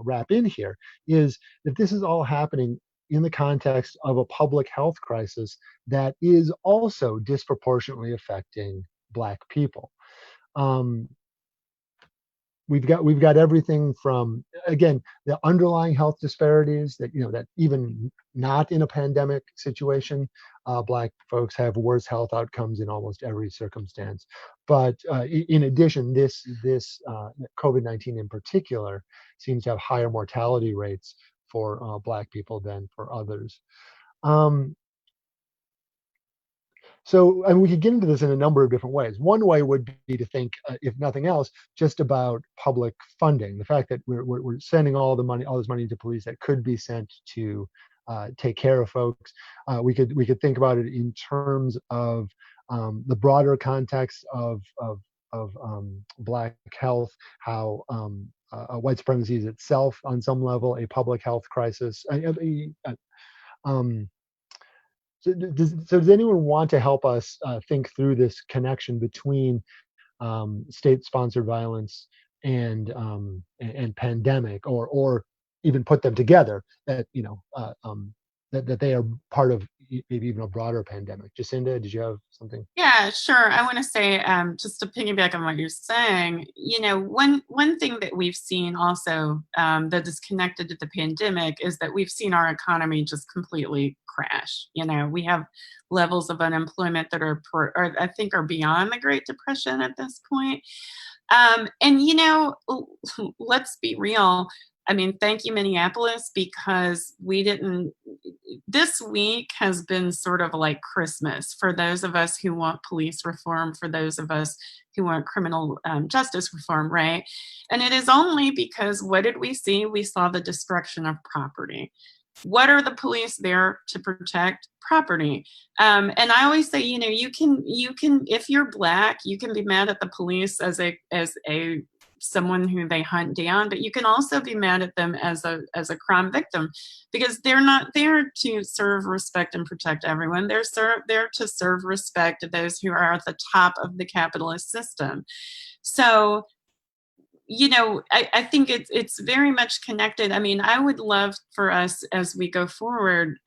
[SPEAKER 3] wrap in here, is that this is all happening in the context of a public health crisis that is also disproportionately affecting black people. We've got everything from, again, the underlying health disparities that that even not in a pandemic situation, black folks have worse health outcomes in almost every circumstance. But in addition, this COVID-19 in particular seems to have higher mortality rates for black people than for others. So, and we could get into this in a number of different ways. One way would be to think, if nothing else, just about public funding. The fact that we're sending all this money to police that could be sent to take care of folks. We could think about it in terms of the broader context of black health, how white supremacy is itself, on some level, a public health crisis. So does anyone want to help us think through this connection between state-sponsored violence and pandemic, or even put them together, that that they are part of maybe even a broader pandemic? Jacinda, did you have something?
[SPEAKER 2] Yeah, sure. I want to say, just to piggyback on what you're saying, one thing that we've seen also, that is connected to the pandemic, is that we've seen our economy just completely crash. We have levels of unemployment that I think are beyond the Great Depression at this point. And let's be real. I mean, thank you, Minneapolis, because this week has been sort of like Christmas for those of us who want police reform, for those of us who want criminal justice reform, right? And it is only because, what did we see? We saw the destruction of property. What are the police there to protect? Property. And I always say, you can, if you're black, you can be mad at the police as a someone who they hunt down, but you can also be mad at them as a crime victim, because they're not there to serve, respect, and protect everyone. They're there to serve, respect those who are at the top of the capitalist system. So I think it's very much connected. I mean, I would love for us, as we go forward,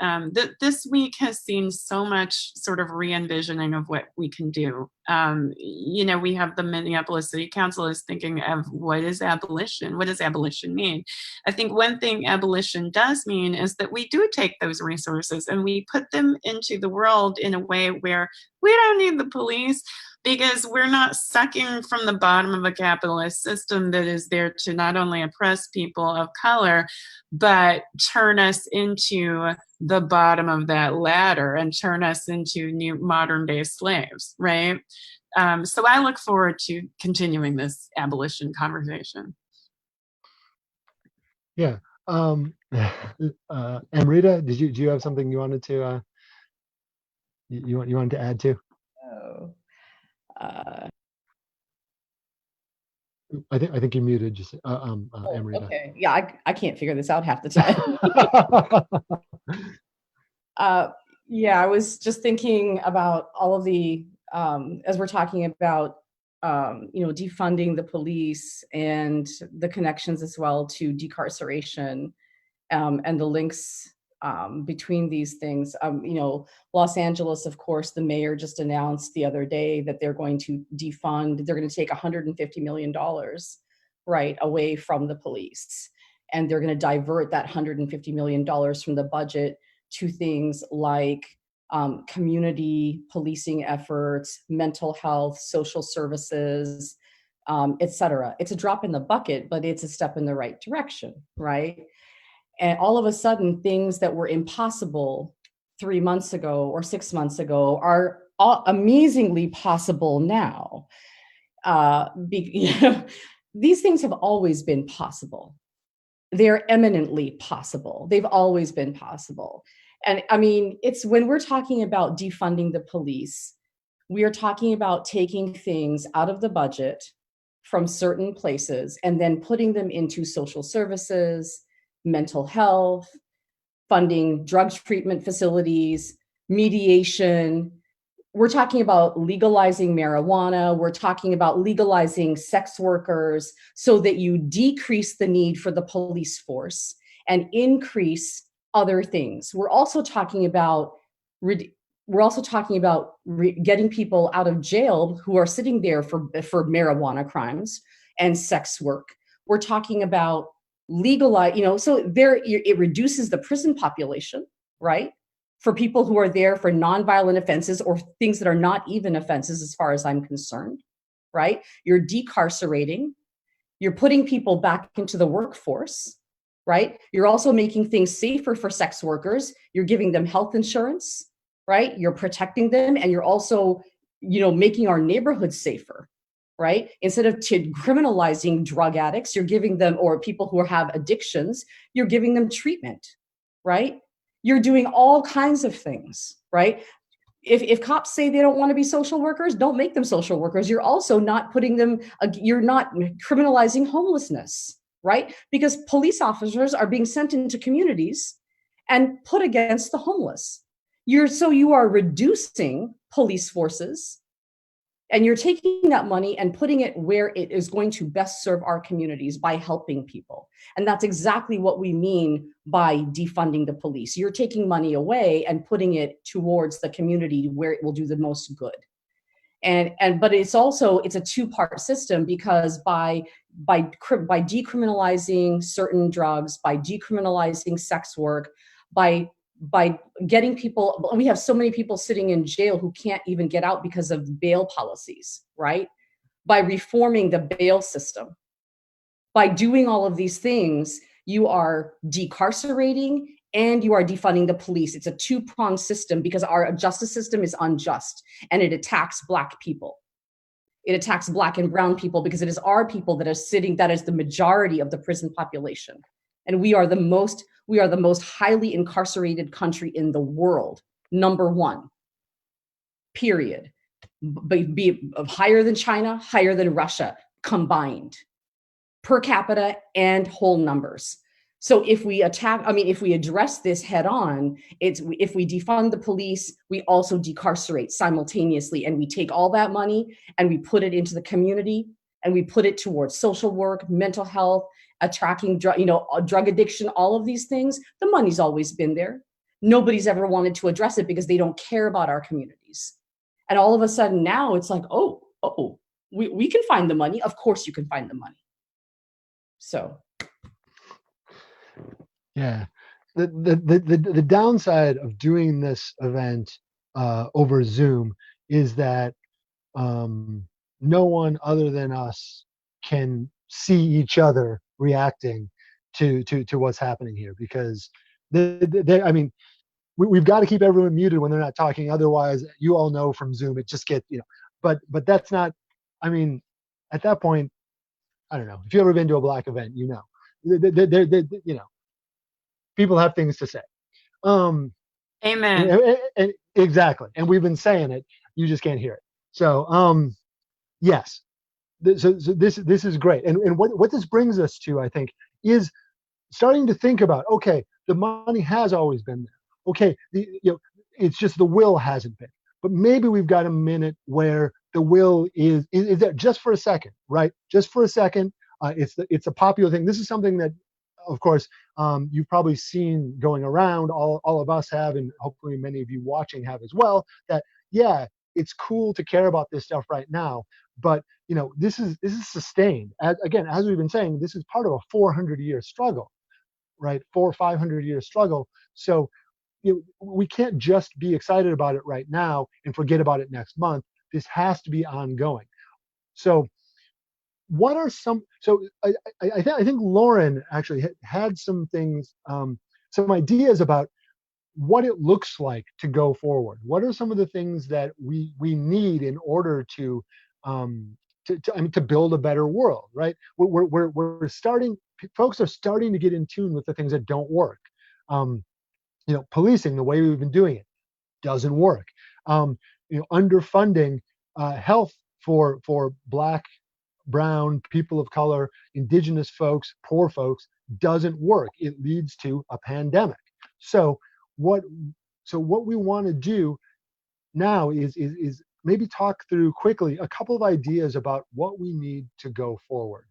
[SPEAKER 2] this week has seen so much sort of re-envisioning of what we can do. We have the Minneapolis City Council is thinking of, what is abolition? What does abolition mean? I think one thing abolition does mean is that we do take those resources and we put them into the world in a way where we don't need the police, because we're not sucking from the bottom of a capitalist system that is there to not only oppress people of color, but turn us into the bottom of that ladder and turn us into new modern day slaves, right? So I look forward to continuing this abolition conversation.
[SPEAKER 3] Yeah. Amrita, do you have something you wanted to you wanted to add to?
[SPEAKER 5] Oh.
[SPEAKER 3] I think you're muted, just
[SPEAKER 5] Oh,
[SPEAKER 3] Amrita.
[SPEAKER 5] okay. Yeah, I can't figure this out half the time. Uh, yeah, I was just thinking about all of the, as we're talking about, defunding the police and the connections as well to decarceration, and the links between these things. Los Angeles, of course, the mayor just announced the other day that they're going to defund, they're going to take $150 million right away from the police. And they're going to divert that $150 million from the budget to things like community policing efforts, mental health, social services, et cetera. It's a drop in the bucket, but it's a step in the right direction, right? And all of a sudden, things that were impossible 3 months ago or 6 months ago are amazingly possible now. These things have always been possible. They're eminently possible. They've always been possible. And I mean, it's when we're talking about defunding the police, we are talking about taking things out of the budget from certain places and then putting them into social services, mental health, funding drug treatment facilities, mediation. We're talking about legalizing marijuana. We're talking about legalizing sex workers so that you decrease the need for the police force and increase other things. We're also talking about getting people out of jail who are sitting there for marijuana crimes and sex work. We're talking about legalize, so it reduces the prison population, right? For people who are there for nonviolent offenses or things that are not even offenses as far as I'm concerned, right? You're decarcerating, you're putting people back into the workforce, right? You're also making things safer for sex workers. You're giving them health insurance, right? You're protecting them, and you're also, making our neighborhoods safer, right? Instead of criminalizing drug addicts, you're giving them, or people who have addictions, you're giving them treatment, right? You're doing all kinds of things, right? If cops say they don't want to be social workers, don't make them social workers. You're also not putting them, you're not criminalizing homelessness, right? Because police officers are being sent into communities and put against the homeless. You are reducing police forces, and you're taking that money and putting it where it is going to best serve our communities by helping people. And that's exactly what we mean by defunding the police. You're taking money away and putting it towards the community where it will do the most good. But it's a two-part system, because by decriminalizing certain drugs, by decriminalizing sex work, by getting people, we have so many people sitting in jail who can't even get out because of bail policies, right? By reforming the bail system, by doing all of these things, you are decarcerating and you are defunding the police. It's a two-pronged system, because our justice system is unjust and it attacks Black people. It attacks Black and brown people, because it is our people that are sitting, that is the majority of the prison population. And we are the most highly incarcerated country in the world, number one, period. Be higher than China, higher than Russia combined, per capita and whole numbers. So if we address this head on, if we defund the police, we also decarcerate simultaneously, and we take all that money and we put it into the community, and we put it towards social work, mental health, tracking drug addiction, all of these things. The money's always been there. Nobody's ever wanted to address it because they don't care about our communities. And all of a sudden now it's like, we can find the money. Of course you can find the money. So
[SPEAKER 3] Yeah, the downside of doing this event over Zoom is that no one other than us can see each other reacting to what's happening here, because we've got to keep everyone muted when they're not talking. Otherwise, you all know from Zoom, it just gets, but that's not, at that point, I don't know. If you've ever been to a Black event, people have things to say.
[SPEAKER 2] Amen.
[SPEAKER 3] And exactly. And we've been saying it. You just can't hear it. So, yes, so this is great. And what this brings us to, I think, is starting to think about, okay, the money has always been there. Okay, it's just the will hasn't been. But maybe we've got a minute where the will is there just for a second, right? Just for a second. It's a popular thing. This is something that, of course, you've probably seen going around. All of us have, and hopefully many of you watching have as well. That, yeah, it's cool to care about this stuff right now, but this is sustained. As we've been saying, this is part of a 400-year struggle, right? 400 or 500-year struggle. So we can't just be excited about it right now and forget about it next month. This has to be ongoing. So what are some, so I think Lauren actually had some things, some ideas about what it looks like to go forward. What are some of the things that we need in order to to build a better world, right? We're starting, folks are starting to get in tune with the things that don't work. Policing, the way we've been doing it, doesn't work. Underfunding health for Black, brown, people of color, indigenous folks, poor folks, doesn't work. It leads to a pandemic. So what we want to do now is maybe talk through quickly a couple of ideas about what we need to go forward.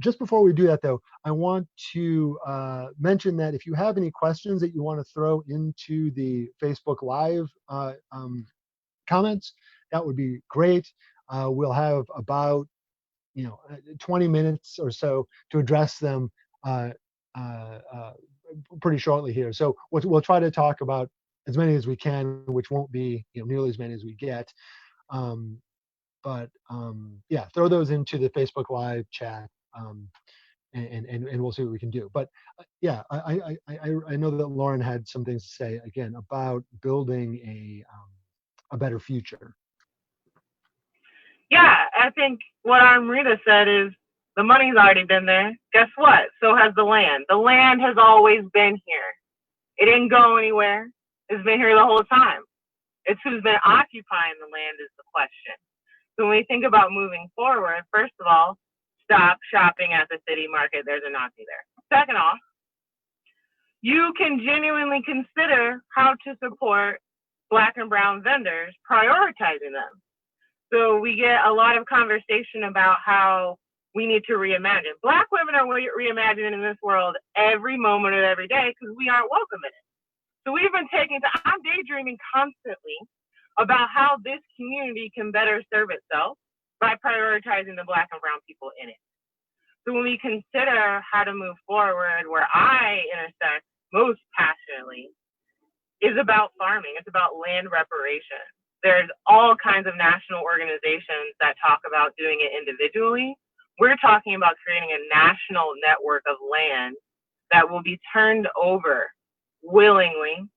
[SPEAKER 3] Just before we do that, though, I want to mention that if you have any questions that you want to throw into the Facebook Live comments, that would be great. We'll have about 20 minutes or so to address them pretty shortly here. So we'll try to talk about as many as we can, which won't be nearly as many as we get. Yeah, throw those into the Facebook Live chat, and we'll see what we can do. But yeah, I know that Lauren had some things to say again about building a better future.
[SPEAKER 7] Yeah, I think what Amrita said is the money's already been there. Guess what? So has the land. The land has always been here. It didn't go anywhere. It's been here the whole time. It's who's been occupying the land is the question. So when we think about moving forward, first of all, stop shopping at the city market. There's a Nazi there. Second off, you can genuinely consider how to support Black and brown vendors, prioritizing them. So we get a lot of conversation about how we need to reimagine. Black women are reimagining in this world every moment of every day because we aren't welcome in it. So we've been I'm daydreaming constantly about how this community can better serve itself by prioritizing the Black and brown people in it. So when we consider how to move forward, where I intersect most passionately is about farming. It's about land reparation. There's all kinds of national organizations that talk about doing it individually. We're talking about creating a national network of land that will be turned over willingly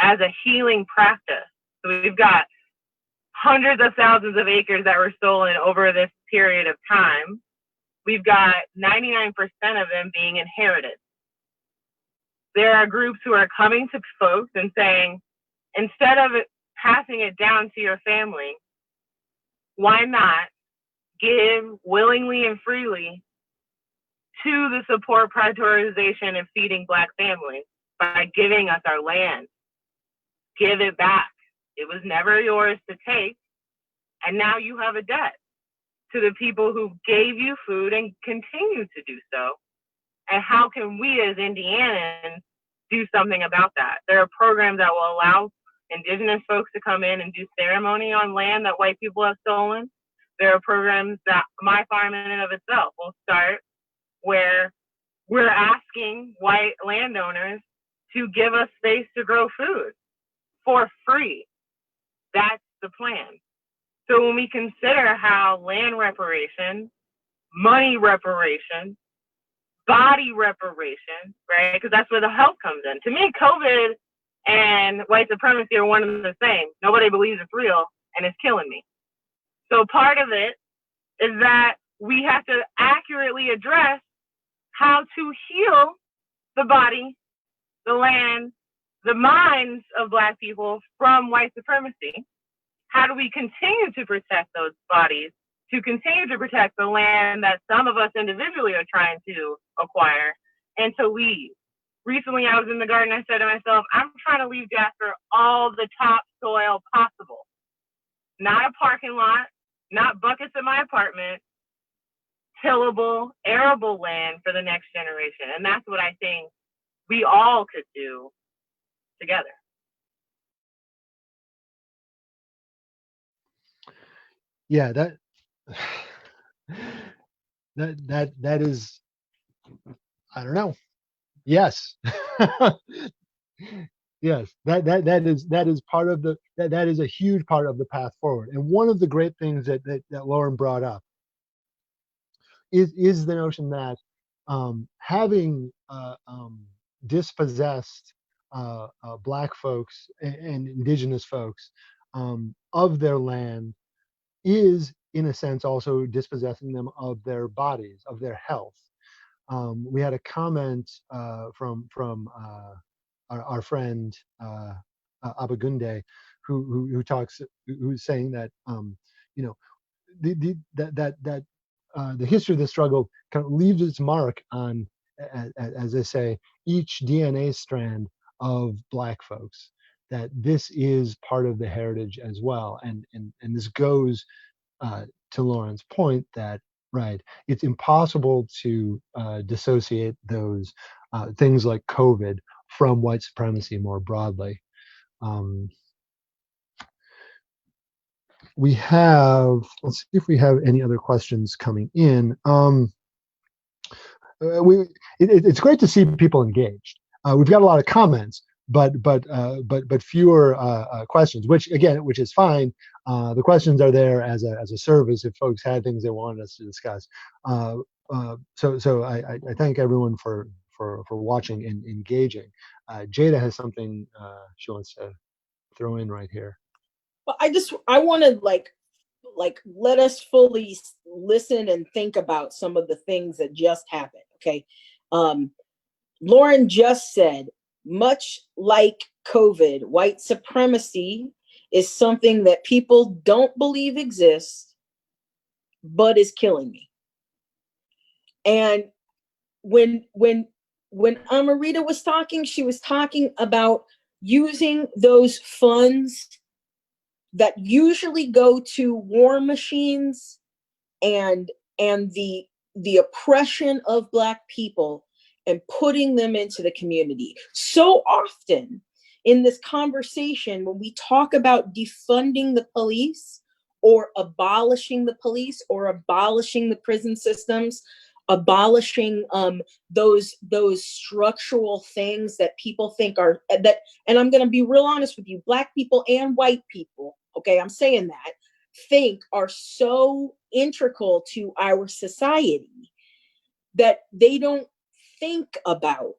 [SPEAKER 7] as a healing practice. So we've got hundreds of thousands of acres that were stolen over this period of time. We've got 99% of them being inherited. There are groups who are coming to folks and saying, instead of passing it down to your family, why not give willingly and freely to the support, prioritization, and feeding Black families by giving us our land? Give it back. It was never yours to take, and now you have a debt to the people who gave you food and continue to do so. And how can we as Indianans do something about that? There are programs that will allow Indigenous folks to come in and do ceremony on land that white people have stolen. There are programs that My Farm in and of itself will start where we're asking white landowners to give us space to grow food for free. That's the plan. So when we consider how land reparation, money reparation, body reparation, right? Because that's where the health comes in. To me, COVID and white supremacy are one and the same. Nobody believes it's real, and it's killing me. So part of it is that we have to accurately address how to heal the body, the land, the minds of Black people from white supremacy. how do we continue to protect those bodies, to continue to protect the land that some of us individually are trying to acquire, and to leave. Recently, I was in the garden. I said to myself, I'm trying to leave Jasper all the topsoil possible. Not a parking lot, not buckets in my apartment, tillable, arable land for the next generation. And that's what I think we all could do together.
[SPEAKER 3] Yeah, that is, I don't know. Yes. Yes, that is part of that is a huge part of the path forward. And one of the great things that Lauren brought up is the notion that having dispossessed Black folks and Indigenous folks of their land is, in a sense, also dispossessing them of their bodies, of their health. We had a comment from our friend Abagunde, who talks, who's saying that you know the history of the struggle kind of leaves its mark on, as they say, each DNA strand of Black folks. That this is part of the heritage as well, and this goes to Lauren's point that, right, it's impossible to dissociate those things like COVID from white supremacy more broadly. We have, let's see if we have any other questions coming in. It's great to see people engaged. We've got a lot of comments, but fewer questions, which is fine. The questions are there as a service if folks had things they wanted us to discuss. So I thank everyone for watching and engaging. Jada has something she wants to throw in right here.
[SPEAKER 6] Well, I want to like let us fully listen and think about some of the things that just happened. Okay. Lauren just said, much like COVID, white supremacy is something that people don't believe exists, but is killing me. And when Amarita was talking, she was talking about using those funds that usually go to war machines and the oppression of Black people and putting them into the community. So often in this conversation, when we talk about defunding the police or abolishing the police or abolishing the prison systems, abolishing those structural things that people think are that, and I'm going to be real honest with you, Black people and white people, okay, I'm saying that, think are so integral to our society that they don't think about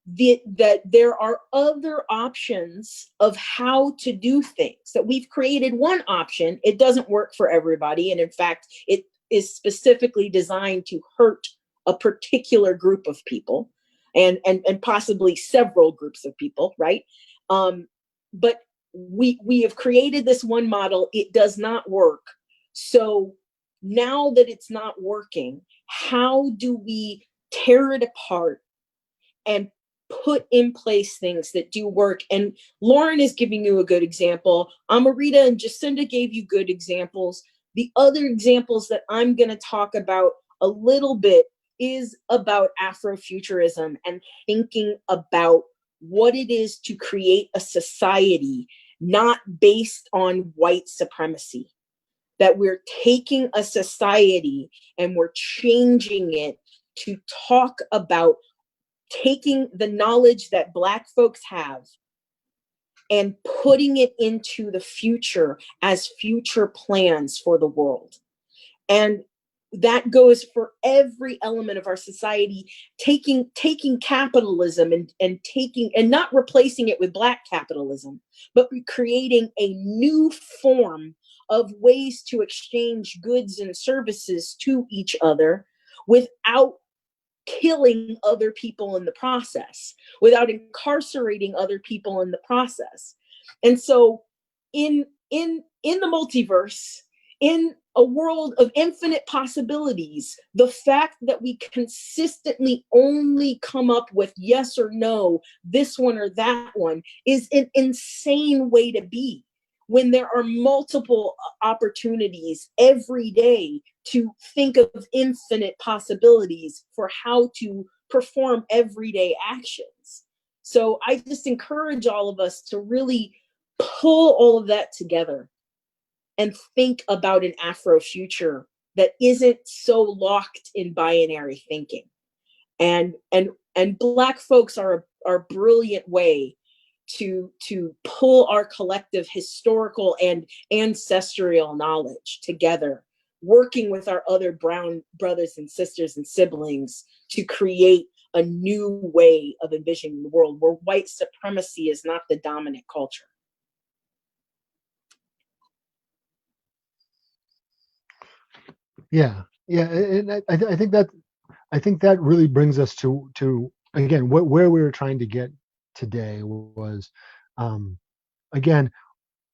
[SPEAKER 6] that there are other options of how to do things, that we've created one option. It doesn't work for everybody. And in fact, it is specifically designed to hurt a particular group of people and possibly several groups of people, right? But we have created this one model. It does not work. So now that it's not working, how do we tear it apart and put in place things that do work? And Lauren is giving you a good example. Amarita and Jacinda gave you good examples. The other examples that I'm going to talk about a little bit is about Afrofuturism and thinking about what it is to create a society not based on white supremacy. That we're taking a society and we're changing it to talk about taking the knowledge that Black folks have and putting it into the future as future plans for the world. And that goes for every element of our society, taking capitalism and not replacing it with Black capitalism, but creating a new form of ways to exchange goods and services to each other without killing other people in the process, without incarcerating other people in the process. And so in in the multiverse, in a world of infinite possibilities, the fact that we consistently only come up with yes or no, this one or that one, is an insane way to be, when there are multiple opportunities every day to think of infinite possibilities for how to perform everyday actions. So I just encourage all of us to really pull all of that together and think about an Afro future that isn't so locked in binary thinking. And Black folks are a brilliant way to pull our collective historical and ancestral knowledge together, working with our other brown brothers and sisters and siblings to create a new way of envisioning the world where white supremacy is not the dominant culture.
[SPEAKER 3] Yeah, yeah, and I think that really brings us to again where we were trying to get today was, again,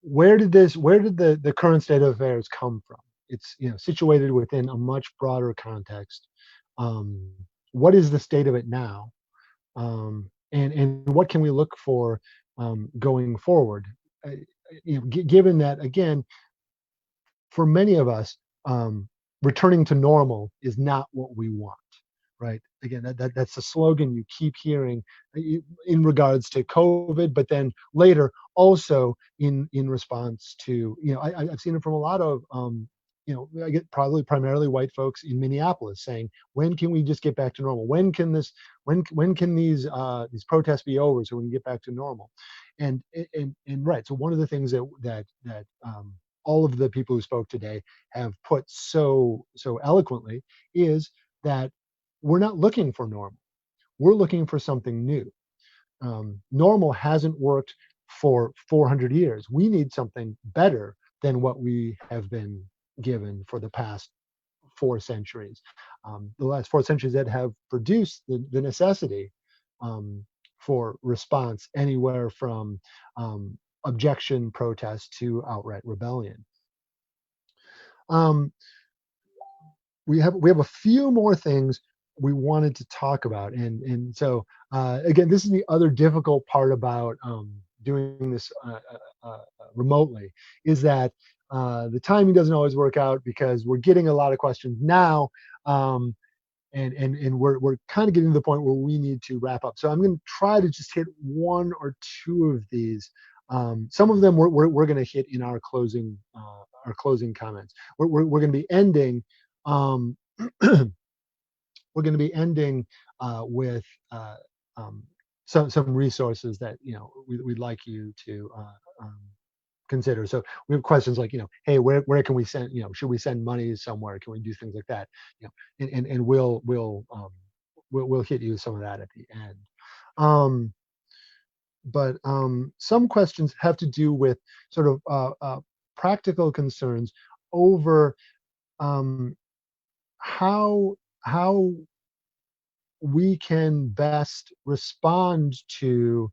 [SPEAKER 3] where did the current state of affairs come from? It's, situated within a much broader context. Um, what is the state of it now? And what can we look for going forward? Given that, again, for many of us, returning to normal is not what we want, right? Again, that's a slogan you keep hearing in regards to COVID, but then later also in response to, I've seen it from a lot of, I get probably primarily white folks in Minneapolis saying, when can we just get back to normal? When can these protests be over so we can get back to normal? And right. So one of the things that all of the people who spoke today have put so eloquently is that we're not looking for normal. We're looking for something new. Normal hasn't worked for 400 years. We need something better than what we have been given for the past 4 centuries. The last 4 centuries that have produced the necessity for response anywhere from objection, protest to outright rebellion. We have a few more things we wanted to talk about, and so again, this is the other difficult part about doing this remotely, is that the timing doesn't always work out because we're getting a lot of questions now, and we're kind of getting to the point where we need to wrap up. So I'm going to try to just hit one or two of these. Some of them we're going to hit in our closing comments. We're going to be ending. We're going to be ending with some resources that we'd like you to consider. So we have questions like, hey, where can we send, should we send money somewhere? Can we do things like that? And we'll hit you with some of that at the end. But some questions have to do with sort of practical concerns over how we can best respond to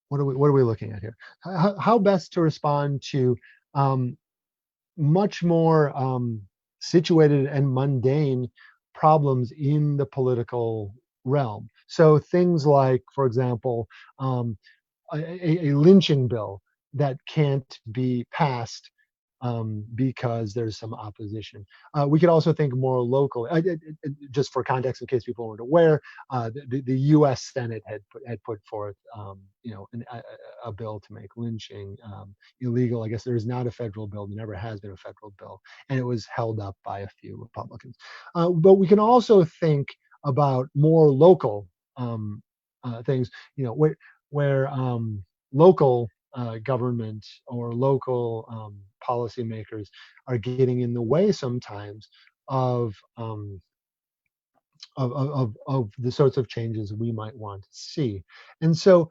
[SPEAKER 3] what are we looking at here? How best to respond to much more situated and mundane problems in the political realm. So things like, for example, a lynching bill that can't be passed because there's some opposition. We could also think more local. Just for context, in case people weren't aware, the U.S. Senate had put forth, a bill to make lynching illegal. I guess there is not a federal bill. There never has been a federal bill, and it was held up by a few Republicans. But we can also think about more local things. Where local government or local policymakers are getting in the way sometimes of the sorts of changes we might want to see. And so,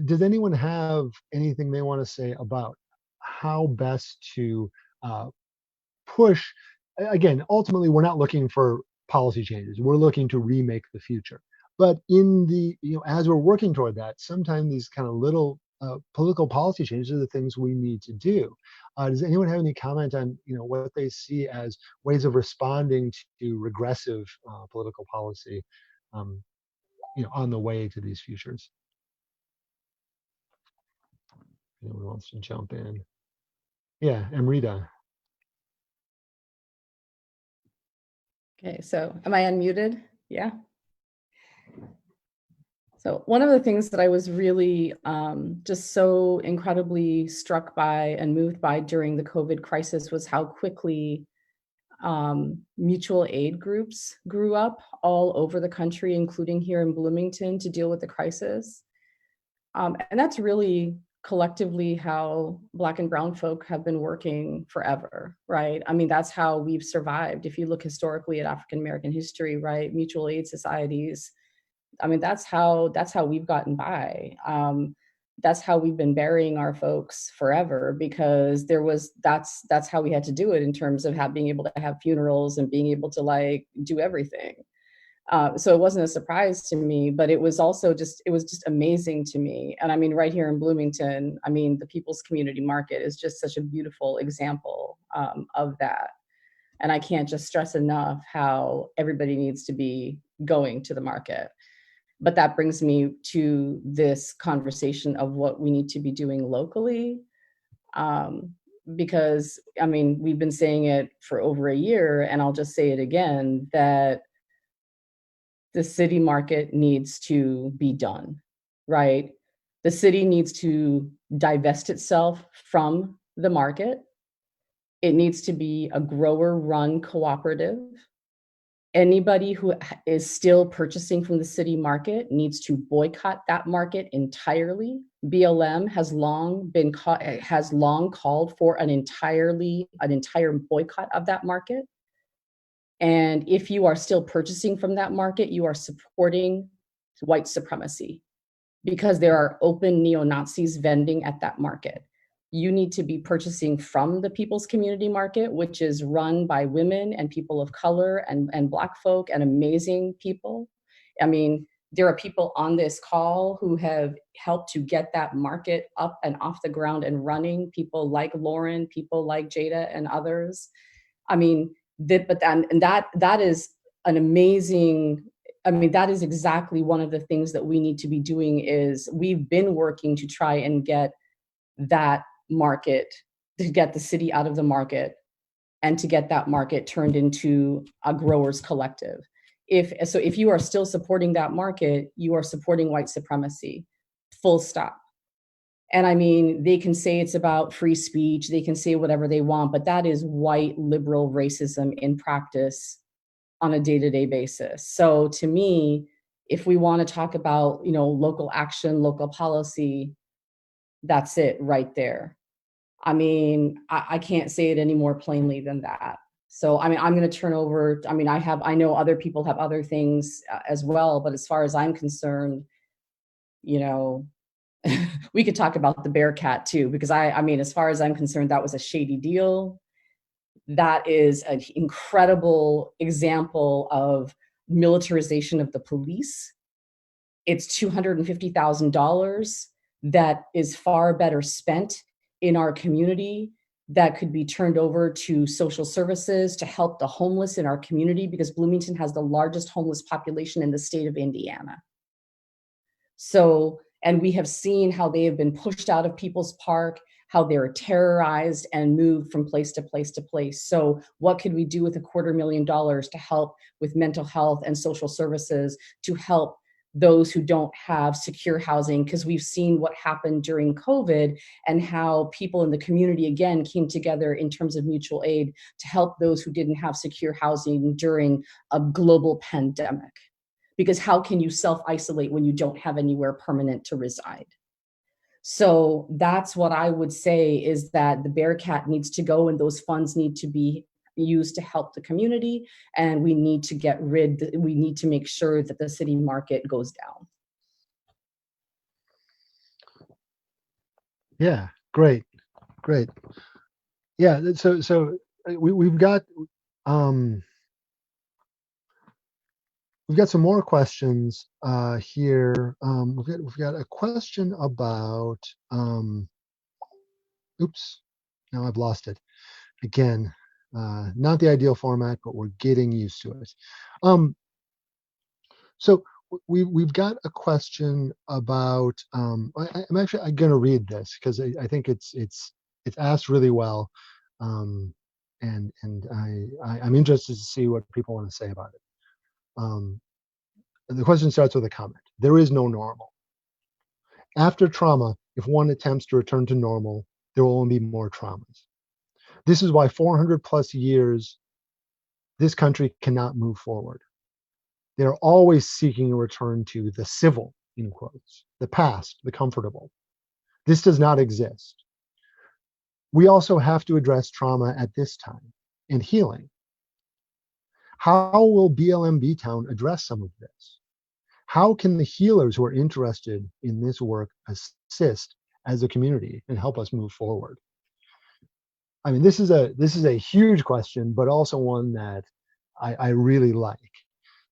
[SPEAKER 3] does anyone have anything they want to say about how best to push? Again, ultimately, we're not looking for policy changes. We're looking to remake the future. But in the, as we're working toward that, sometimes these kind of little political policy changes are the things we need to do. Does anyone have any comment on, what they see as ways of responding to regressive political policy, um, on the way to these futures? Anyone wants to jump in? Yeah, Amrita.
[SPEAKER 5] Okay, so am I unmuted? Yeah. So one of the things that I was really just so incredibly struck by and moved by during the COVID crisis was how quickly mutual aid groups grew up all over the country, including here in Bloomington, to deal with the crisis. And that's really collectively how Black and Brown folk have been working forever, right? I mean, that's how we've survived. If you look historically at African American history, right, mutual aid societies, I mean, that's how we've gotten by. That's how we've been burying our folks forever, because that's how we had to do it in terms of being able to have funerals and being able to like do everything. So it wasn't a surprise to me, but it was just amazing to me. And I mean, right here in Bloomington, I mean, the People's Community Market is just such a beautiful example of that. And I can't just stress enough how everybody needs to be going to the market. But that brings me to this conversation of what we need to be doing locally. Because, I mean, we've been saying it for over a year, and I'll just say it again, that the city market needs to be done, right? The city needs to divest itself from the market. It needs to be a grower-run cooperative. Anybody who is still purchasing from the city market needs to boycott that market entirely. BLM has long called for an entire boycott of that market. And if you are still purchasing from that market, you are supporting white supremacy, because there are open neo-Nazis vending at that market. You need to be purchasing from the People's Community Market, which is run by women and people of color and Black folk and amazing people. I mean, there are people on this call who have helped to get that market up and off the ground and running, people like Lauren, people like Jada and others. I mean, that is an amazing, I mean, that is exactly one of the things that we need to be doing. Is we've been working to try and get that market, to get the city out of the market and to get that market turned into a growers collective. If you are still supporting that market, you are supporting white supremacy, full stop. And I mean, they can say it's about free speech, they can say whatever they want, but that is white liberal racism in practice on a day-to-day basis. So to me, if we want to talk about, local action, local policy, that's it right there. I mean, I can't say it any more plainly than that. So, I mean, I'm going to turn over. I mean, I know other people have other things as well, but as far as I'm concerned, we could talk about the Bearcat too, because I mean, as far as I'm concerned, that was a shady deal. That is an incredible example of militarization of the police. It's $250,000 that is far better spent in our community, that could be turned over to social services to help the homeless in our community, because Bloomington has the largest homeless population in the state of Indiana. So, and we have seen how they have been pushed out of People's Park, how they're terrorized and moved from place to place to place. So what could we do with $250,000 to help with mental health and social services, to help those who don't have secure housing? Because we've seen what happened during COVID and how people in the community, again, came together in terms of mutual aid to help those who didn't have secure housing during a global pandemic. Because how can you self-isolate when you don't have anywhere permanent to reside? So that's what I would say, is that the Bearcat needs to go and those funds need to be used to help the community. And we need to make sure that the city market goes down.
[SPEAKER 3] Yeah, great. Yeah, so we've got we've got some more questions here. We've got a question about. Oops, now I've lost it again. Not the ideal format, but we're getting used to it. So we've got a question about. I'm going to read this because I think it's asked really well, and I'm interested to see what people want to say about it. The question starts with a comment. There is no normal. After trauma, if one attempts to return to normal, there will only be more traumas. This is why 400 plus years, this country cannot move forward. They're always seeking a return to the civil, in quotes, the past, the comfortable. This does not exist. We also have to address trauma at this time and healing. How will BLM B-Town address some of this? How can the healers who are interested in this work assist as a community and help us move forward? I mean, this is a huge question, but also one that I really like.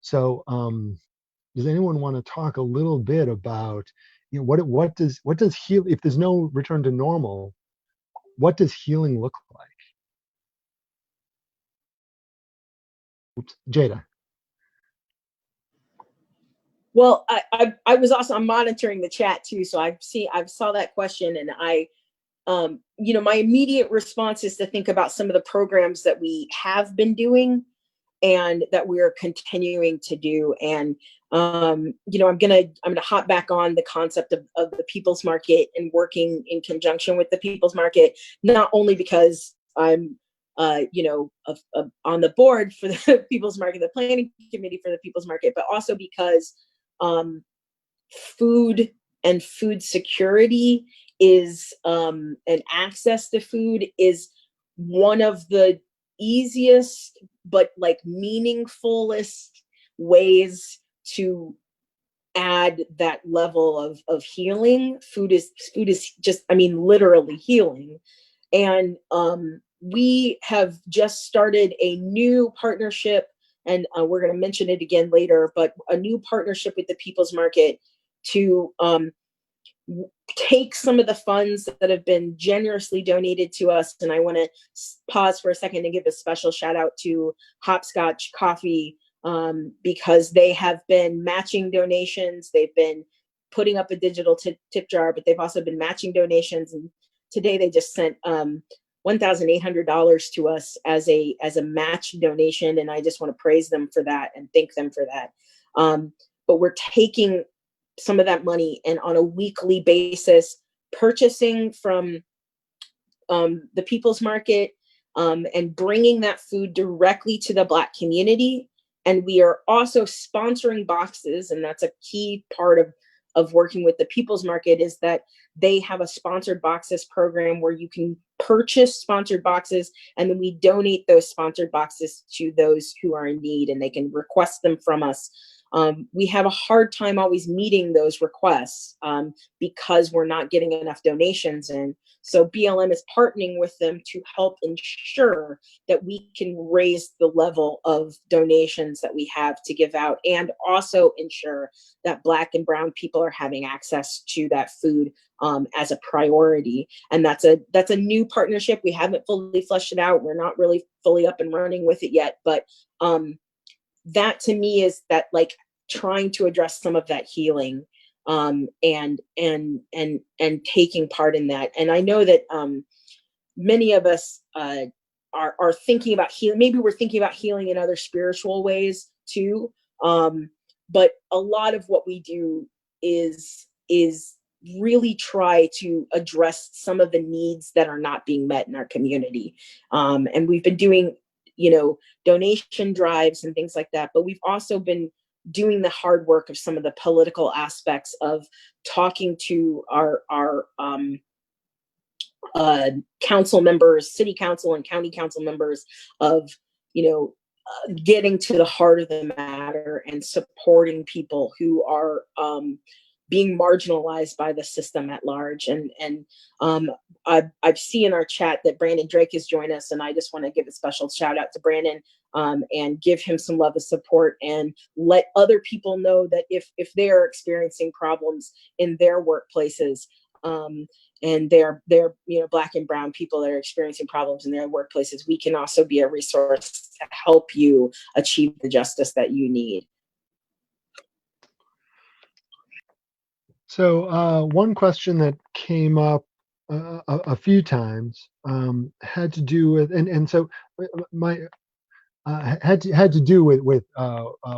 [SPEAKER 3] So, does anyone want to talk a little bit about, what does heal, if there's no return to normal, what does healing look like? Oops, Jada.
[SPEAKER 6] Well, I was also, I'm monitoring the chat too, so I saw that question, and my immediate response is to think about some of the programs that we have been doing and that we're continuing to do. And I'm gonna hop back on the concept of the People's Market and working in conjunction with the People's Market, not only because I'm on the board for the People's Market, the planning committee for the People's Market, but also because food and food security is and access to food is one of the easiest but like meaningfulest ways to add that level of healing. Food is just, I mean, literally healing. And we have just started a new partnership, and we're going to mention it again later, but a new partnership with the People's Market to take some of the funds that have been generously donated to us. And I want to pause for a second and give a special shout out to Hopscotch Coffee, because they have been matching donations. They've been putting up a digital tip jar, but they've also been matching donations. And today they just sent $1,800 to us as a match donation. And I just want to praise them for that and thank them for that. But we're taking some of that money and on a weekly basis purchasing from the People's Market and bringing that food directly to the Black community. And we are also sponsoring boxes, and that's a key part of working with the People's Market, is that they have a sponsored boxes program where you can purchase sponsored boxes, and then we donate those sponsored boxes to those who are in need, and they can request them from us. We have a hard time always meeting those requests because we're not getting enough donations in. So BLM is partnering with them to help ensure that we can raise the level of donations that we have to give out, and also ensure that Black and brown people are having access to that food as a priority. And that's a new partnership. We haven't fully fleshed it out. We're not really fully up and running with it yet, but that to me is that, like, trying to address some of that healing and taking part in that. And I know that many of us are thinking about healing. Maybe we're thinking about healing in other spiritual ways too. But a lot of what we do is really try to address some of the needs that are not being met in our community. And we've been doing, donation drives and things like that, but we've also been doing the hard work of some of the political aspects of talking to our council members, city council and county council members, of getting to the heart of the matter and supporting people who are being marginalized by the system at large. And I've seen in our chat that Brandon Drake has joined us, and I just want to give a special shout out to Brandon, and give him some love and support, and let other people know that if they are experiencing problems in their workplaces, and they're Black and brown people that are experiencing problems in their workplaces, we can also be a resource to help you achieve the justice that you need.
[SPEAKER 3] So one question that came up a few times had to do with, and so my had to do with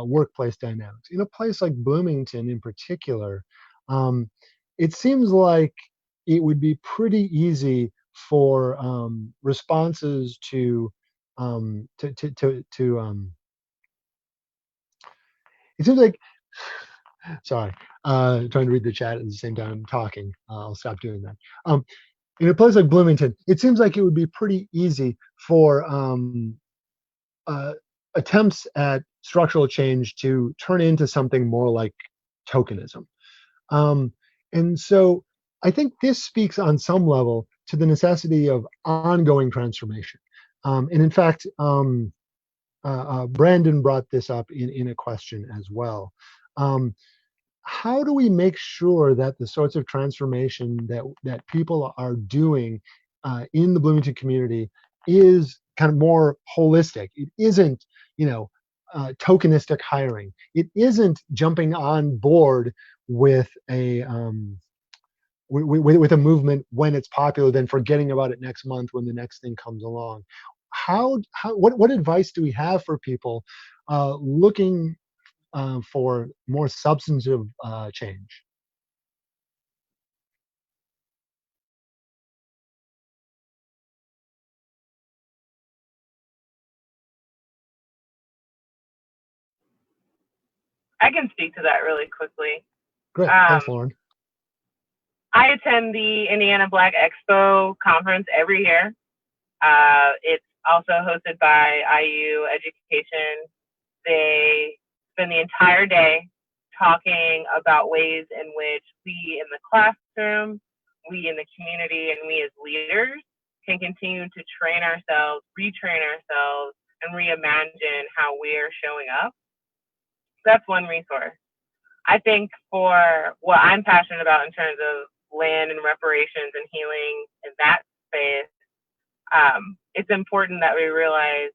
[SPEAKER 3] workplace dynamics. In a place like Bloomington, in particular, it seems like it would be pretty easy for responses to it seems like sorry, trying to read the chat at the same time I'm talking. I'll stop doing that. In a place like Bloomington, it seems like it would be pretty easy for attempts at structural change to turn into something more like tokenism. And so I think this speaks on some level to the necessity of ongoing transformation. And in fact, Brandon brought this up in a question as well. How do we make sure that the sorts of transformation that people are doing in the Bloomington community is kind of more holistic? It isn't, tokenistic hiring. It isn't jumping on board with a with a movement when it's popular, then forgetting about it next month when the next thing comes along. What advice do we have for people looking for more substantive change?
[SPEAKER 7] I can speak to that really quickly.
[SPEAKER 3] Great, thanks, Lauren.
[SPEAKER 7] I attend the Indiana Black Expo conference every year. It's also hosted by IU Education. They spend the entire day talking about ways in which we in the classroom, we in the community, and we as leaders can continue to train ourselves, retrain ourselves, and reimagine how we're showing up. That's one resource. I think for what I'm passionate about in terms of land and reparations and healing in that space, it's important that we realize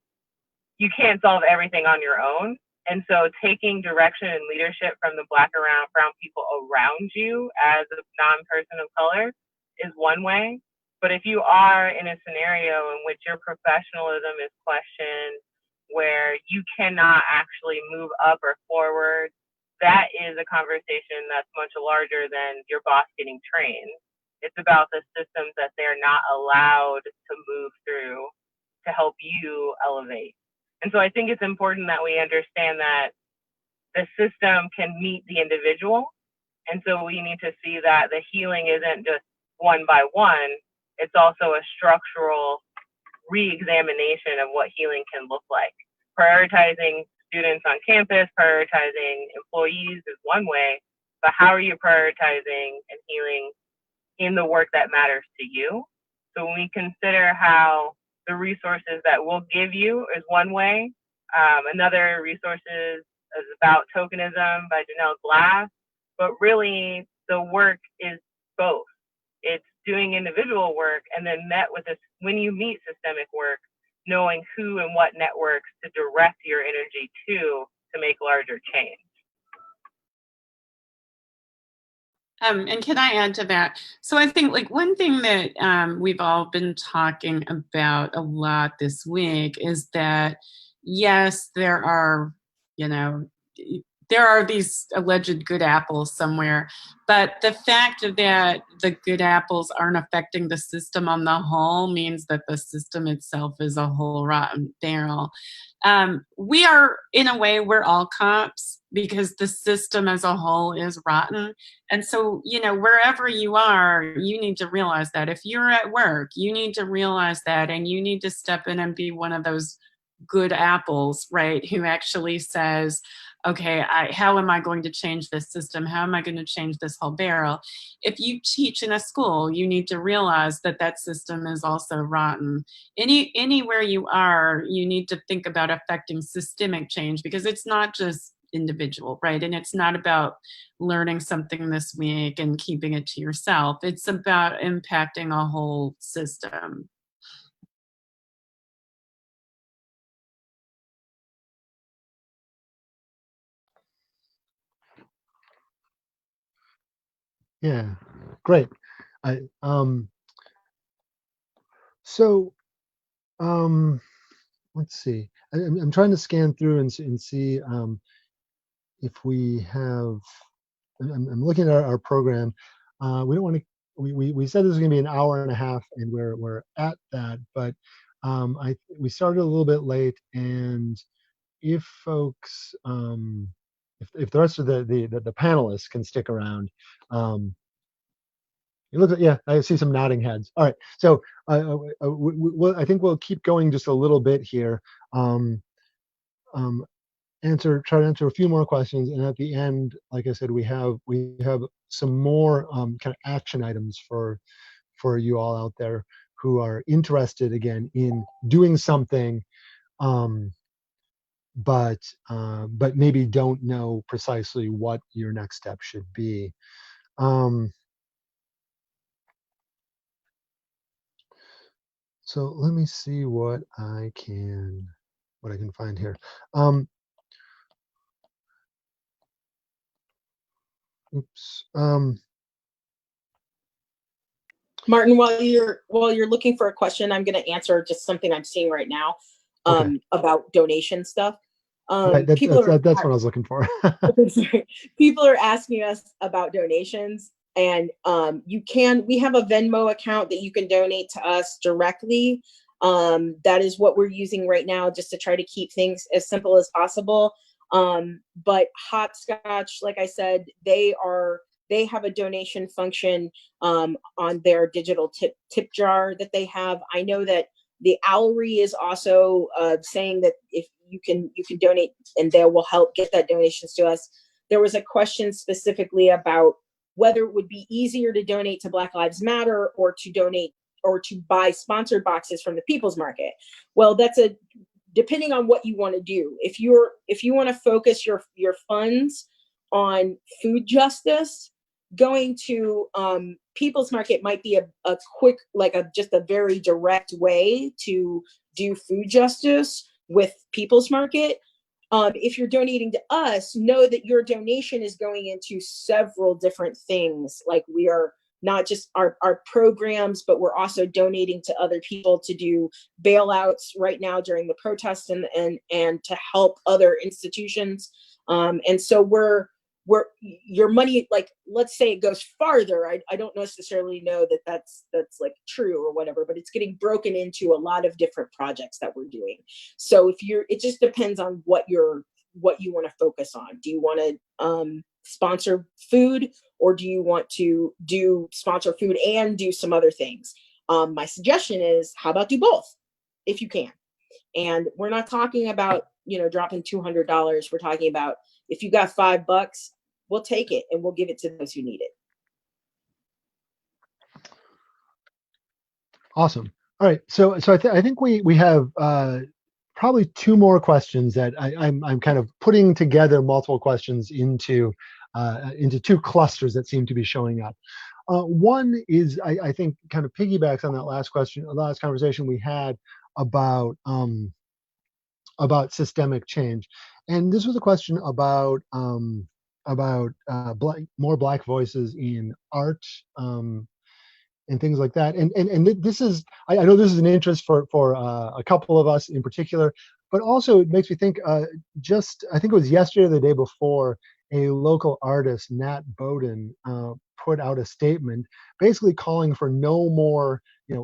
[SPEAKER 7] you can't solve everything on your own. And so taking direction and leadership from the Black and brown people around you as a non-person of color is one way. But if you are in a scenario in which your professionalism is questioned, where you cannot actually move up or forward, that is a conversation that's much larger than your boss getting trained. It's about the systems that they're not allowed to move through to help you elevate. And so I think it's important that we understand that the system can meet the individual. And so we need to see that the healing isn't just one by one, it's also a structural re-examination of what healing can look like. Prioritizing students on campus, prioritizing employees is one way, but how are you prioritizing and healing in the work that matters to you? So when we consider how the resources that we'll give you is one way, another resources is about tokenism by Janelle Glass, but really the work is both. It's doing individual work and then met with this, when you meet systemic work, knowing who and what networks to direct your energy to make larger change.
[SPEAKER 2] And can I add to that? So I think like one thing that we've all been talking about a lot this week is that, yes, there are these alleged good apples somewhere, but the fact that the good apples aren't affecting the system on the whole means that the system itself is a whole rotten barrel. We are, in a way, we're all cops because the system as a whole is rotten. And so, wherever you are, you need to realize that. If you're at work, you need to realize that, and you need to step in and be one of those good apples, right, who actually says, okay, how am I going to change this system? How am I going to change this whole barrel? If you teach in a school, you need to realize that that system is also rotten. Anywhere you are, you need to think about affecting systemic change, because it's not just individual, right? And it's not about learning something this week and keeping it to yourself. It's about impacting a whole system.
[SPEAKER 3] Yeah, great. I so let's see. I'm trying to scan through and see if we have. I'm looking at our program. We don't want to. We said this was going to be an hour and a half, and we're at that. But we started a little bit late, and if folks, if the rest of the panelists can stick around, you look at, yeah, I see some nodding heads. All right, so I think we'll keep going just a little bit here. Um, um, try to answer a few more questions, and at the end, like I said, we have some more kind of action items for you all out there who are interested again in doing something, um, but maybe don't know precisely what your next step should be. Um, so let me see what I can find here. Oops.
[SPEAKER 6] Martin, while you're looking for a question, I'm going to answer just something I'm seeing right now
[SPEAKER 3] Okay.
[SPEAKER 6] about donation stuff.
[SPEAKER 3] Right, that's what I was looking for.
[SPEAKER 6] People are asking us about donations, and we have a Venmo account that you can donate to us directly. That is what we're using right now, just to try to keep things as simple as possible. But Hopscotch, like I said, they have a donation function on their digital tip jar that they have. I know that the Owlery is also saying that if you can donate, and they will help get that donations to us. There was a question specifically about whether it would be easier to donate to Black Lives Matter or to donate or to buy sponsored boxes from the People's Market. Well, depending on what you want to do. If you want to focus your funds on food justice, going to People's Market might be a quick, just a very direct way to do food justice with People's Market. If you're donating to us, know that your donation is going into several different things. Like, we are not just our programs, but we're also donating to other people to do bailouts right now during the protests and to help other institutions. And so your money, like, let's say it goes farther. I don't necessarily know that that's like true or whatever, but it's getting broken into a lot of different projects that we're doing. So it just depends on what you want to focus on. Do you want to sponsor food, or do you want to sponsor food and do some other things? My suggestion is, how about do both if you can? And we're not talking about, dropping $200. We're talking about, if you got $5, we'll take it and we'll give it to those who need it.
[SPEAKER 3] Awesome. All right. So I think we have probably two more questions that I'm kind of putting together multiple questions into two clusters that seem to be showing up. One is, I think, kind of piggybacks on that last conversation we had about systemic change, and this was a question about more Black voices in art. And things like that, and this is, I know this is an interest for a couple of us in particular, but also it makes me think. I think it was yesterday or the day before, a local artist, Nat Bowden, put out a statement basically calling for no more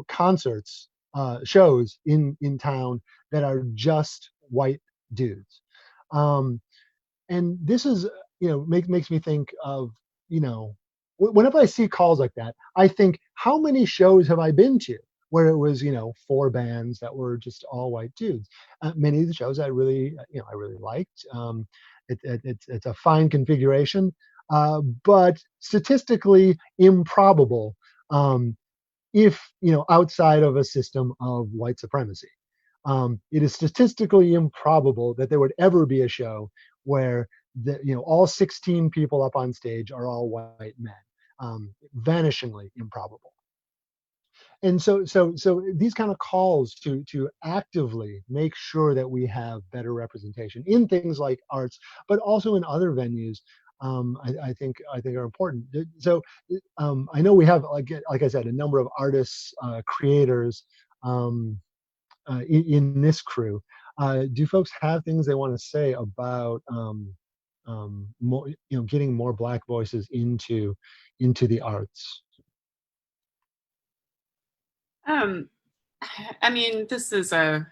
[SPEAKER 3] concerts, shows in town that are just white dudes. And this is, makes me think of, whenever I see calls like that, I think, how many shows have I been to where it was, 4 bands that were just all white dudes? Many of the shows I really liked. it's a fine configuration, but statistically improbable, if outside of a system of white supremacy. It is statistically improbable that there would ever be a show where all 16 people up on stage are all white men. Vanishingly improbable. And so these kind of calls to actively make sure that we have better representation in things like arts, but also in other venues, I think are important. So I know we have, like I said, a number of artists, creators, in this crew. Do folks have things they want to say about more, getting more Black voices into the arts?
[SPEAKER 2] I mean, this is a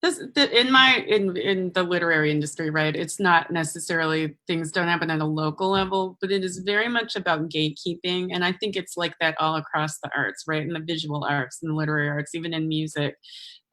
[SPEAKER 2] in the literary industry, right? It's not necessarily things don't happen at a local level, but it is very much about gatekeeping, and I think it's like that all across the arts, right? In the visual arts, in the literary arts, even in music.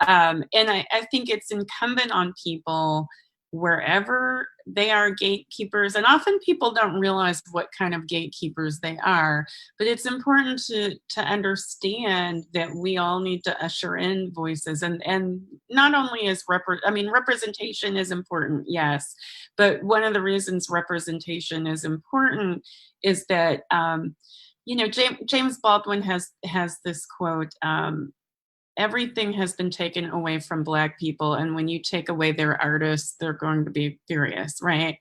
[SPEAKER 2] And I think it's incumbent on people wherever they are gatekeepers, and often people don't realize what kind of gatekeepers they are, but it's important to understand that we all need to usher in voices, and not only is representation is important, yes, but one of the reasons representation is important is that James Baldwin has this quote, everything has been taken away from Black people, and when you take away their artists, they're going to be furious, right?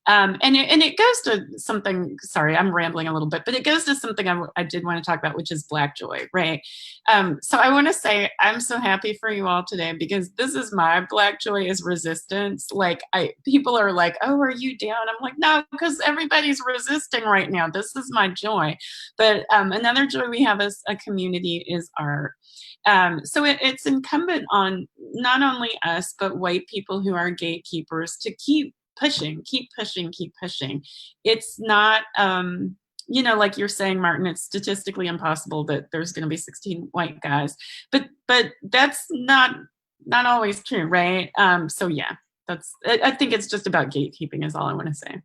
[SPEAKER 2] And it goes to something. Sorry, I'm rambling a little bit, but it goes to something I did want to talk about, which is Black joy, right? So I want to say I'm so happy for you all today, because this is my Black joy is resistance. Like people are like, "Oh, are you down?" I'm like, "No, because everybody's resisting right now. This is my joy." But another joy we have as a community is art. So it's incumbent on not only us, but white people who are gatekeepers to keep pushing, keep pushing, keep pushing. It's not, like you're saying, Martin, it's statistically impossible that there's going to be 16 white guys, but that's not always true, right? So yeah, I think it's just about gatekeeping is all I want to say.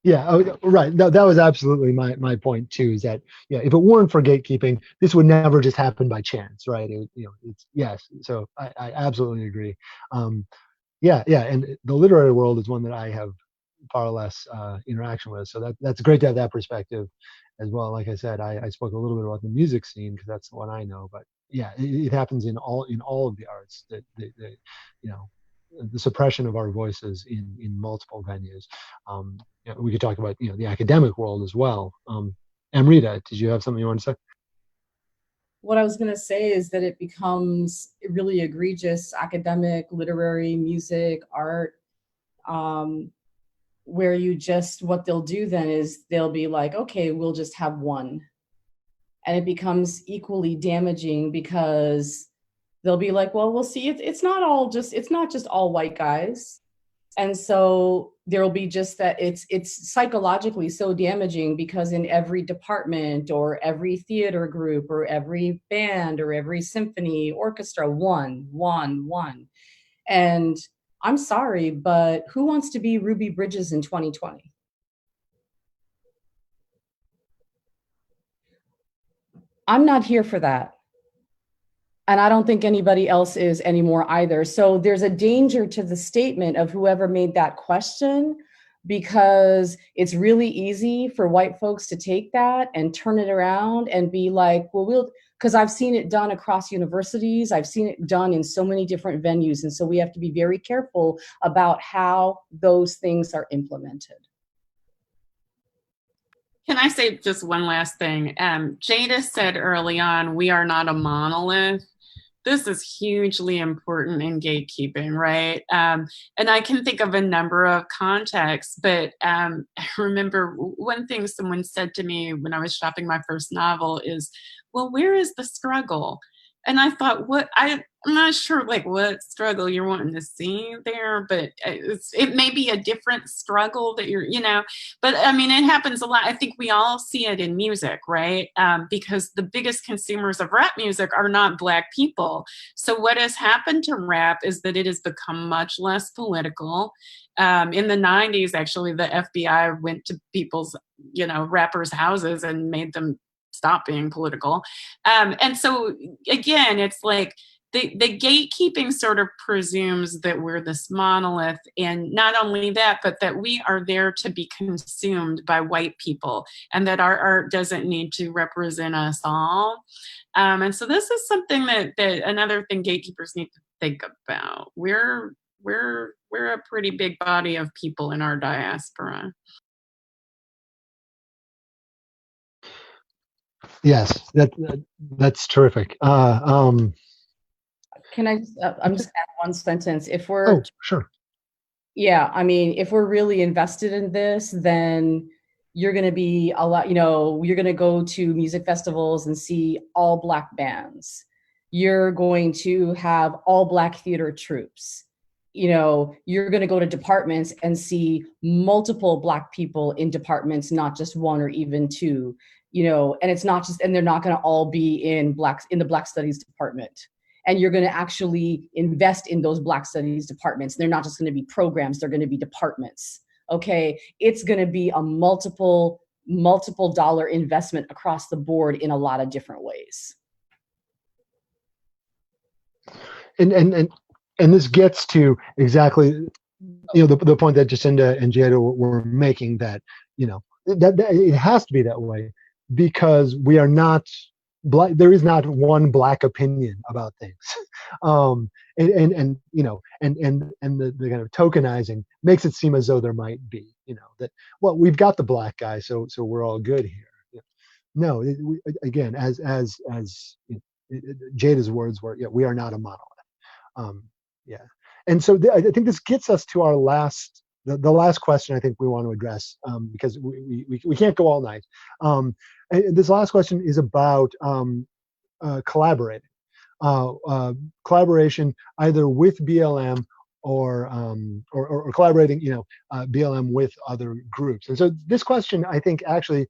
[SPEAKER 3] Yeah, right. That was absolutely my point too. Is that if it weren't for gatekeeping, this would never just happen by chance, right? It's yes. So I absolutely agree. And the literary world is one that I have far less interaction with. So that's great to have that perspective as well. Like I said, I spoke a little bit about the music scene because that's the one I know. But yeah, it happens in all of the arts that the suppression of our voices in multiple venues. We could talk about the academic world as well. Amrita, did you have something you want to say?
[SPEAKER 5] What I was going to say is that it becomes really egregious academic, literary, music, art, where what they'll do then is they'll be like, okay, we'll just have one. And it becomes equally damaging because they'll be like, well, we'll see. It's not just all white guys. And so there'll be just that it's psychologically so damaging because in every department or every theater group or every band or every symphony orchestra, one. And I'm sorry, but who wants to be Ruby Bridges in 2020? I'm not here for that. And I don't think anybody else is anymore either. So there's a danger to the statement of whoever made that question, because it's really easy for white folks to take that and turn it around and be like, well, because I've seen it done across universities. I've seen it done in so many different venues. And so we have to be very careful about how those things are implemented.
[SPEAKER 2] Can I say just one last thing? Jada said early on, we are not a monolith. This is hugely important in gatekeeping, right? And I can think of a number of contexts, but I remember one thing someone said to me when I was shopping my first novel is, well, where is the struggle? and I thought, I'm not sure like what struggle you're wanting to see there, but it may be a different struggle that you're, but I mean, it happens a lot. I think we all see it in music, right? Because the biggest consumers of rap music are not Black people. So what has happened to rap is that it has become much less political. In the 90s, actually, the FBI went to people's, rappers' houses and made them stop being political. And so again, it's like the gatekeeping sort of presumes that we're this monolith, and not only that, but that we are there to be consumed by white people, and that our art doesn't need to represent us all. And so this is something that another thing gatekeepers need to think about. We're a pretty big body of people in our diaspora.
[SPEAKER 3] Yes, that's terrific.
[SPEAKER 5] Can I just, I'm just add one sentence. If we're,
[SPEAKER 3] Oh, sure.
[SPEAKER 5] yeah, I mean, if we're really invested in this, then you're going to be a lot, you're going to go to music festivals and see all Black bands. You're going to have all Black theater troupes. You're going to go to departments and see multiple Black people in departments, not just one or even two, and it's not just, and they're not going to all be in the Black Studies department. And you're going to actually invest in those Black Studies departments. They're not just going to be programs, they're going to be departments. Okay, it's going to be a multiple dollar investment across the board in a lot of different ways.
[SPEAKER 3] And this gets to exactly the point that Jacinda and Jada were making, that that it has to be that way because we are not Black. There is not one Black opinion about things, and the kind of tokenizing makes it seem as though there might be, that we've got the Black guy, so we're all good here. No, again, as Jada's words were, we are not a monolith. Yeah, and so I think this gets us to our last. The last question I think we want to address, because we can't go all night. This last question is about collaborating, collaboration either with BLM or collaborating, BLM with other groups. And so this question, I think, actually,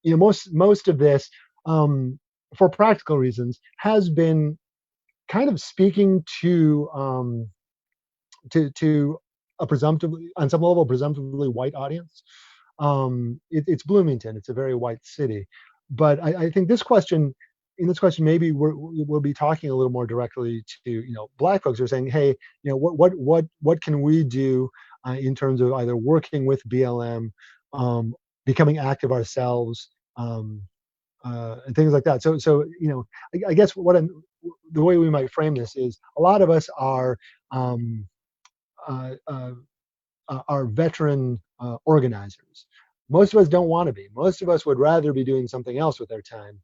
[SPEAKER 3] most of this, for practical reasons, has been kind of speaking to a presumptively, on some level, presumptively white audience. It's Bloomington. It's a very white city, but I think this question, maybe we'll be talking a little more directly to Black folks who are saying, hey, what can we do in terms of either working with BLM, becoming active ourselves, and things like that. So I guess the way we might frame this is, a lot of us are veteran organizers. Most of us don't want to be. Most of us would rather be doing something else with their time.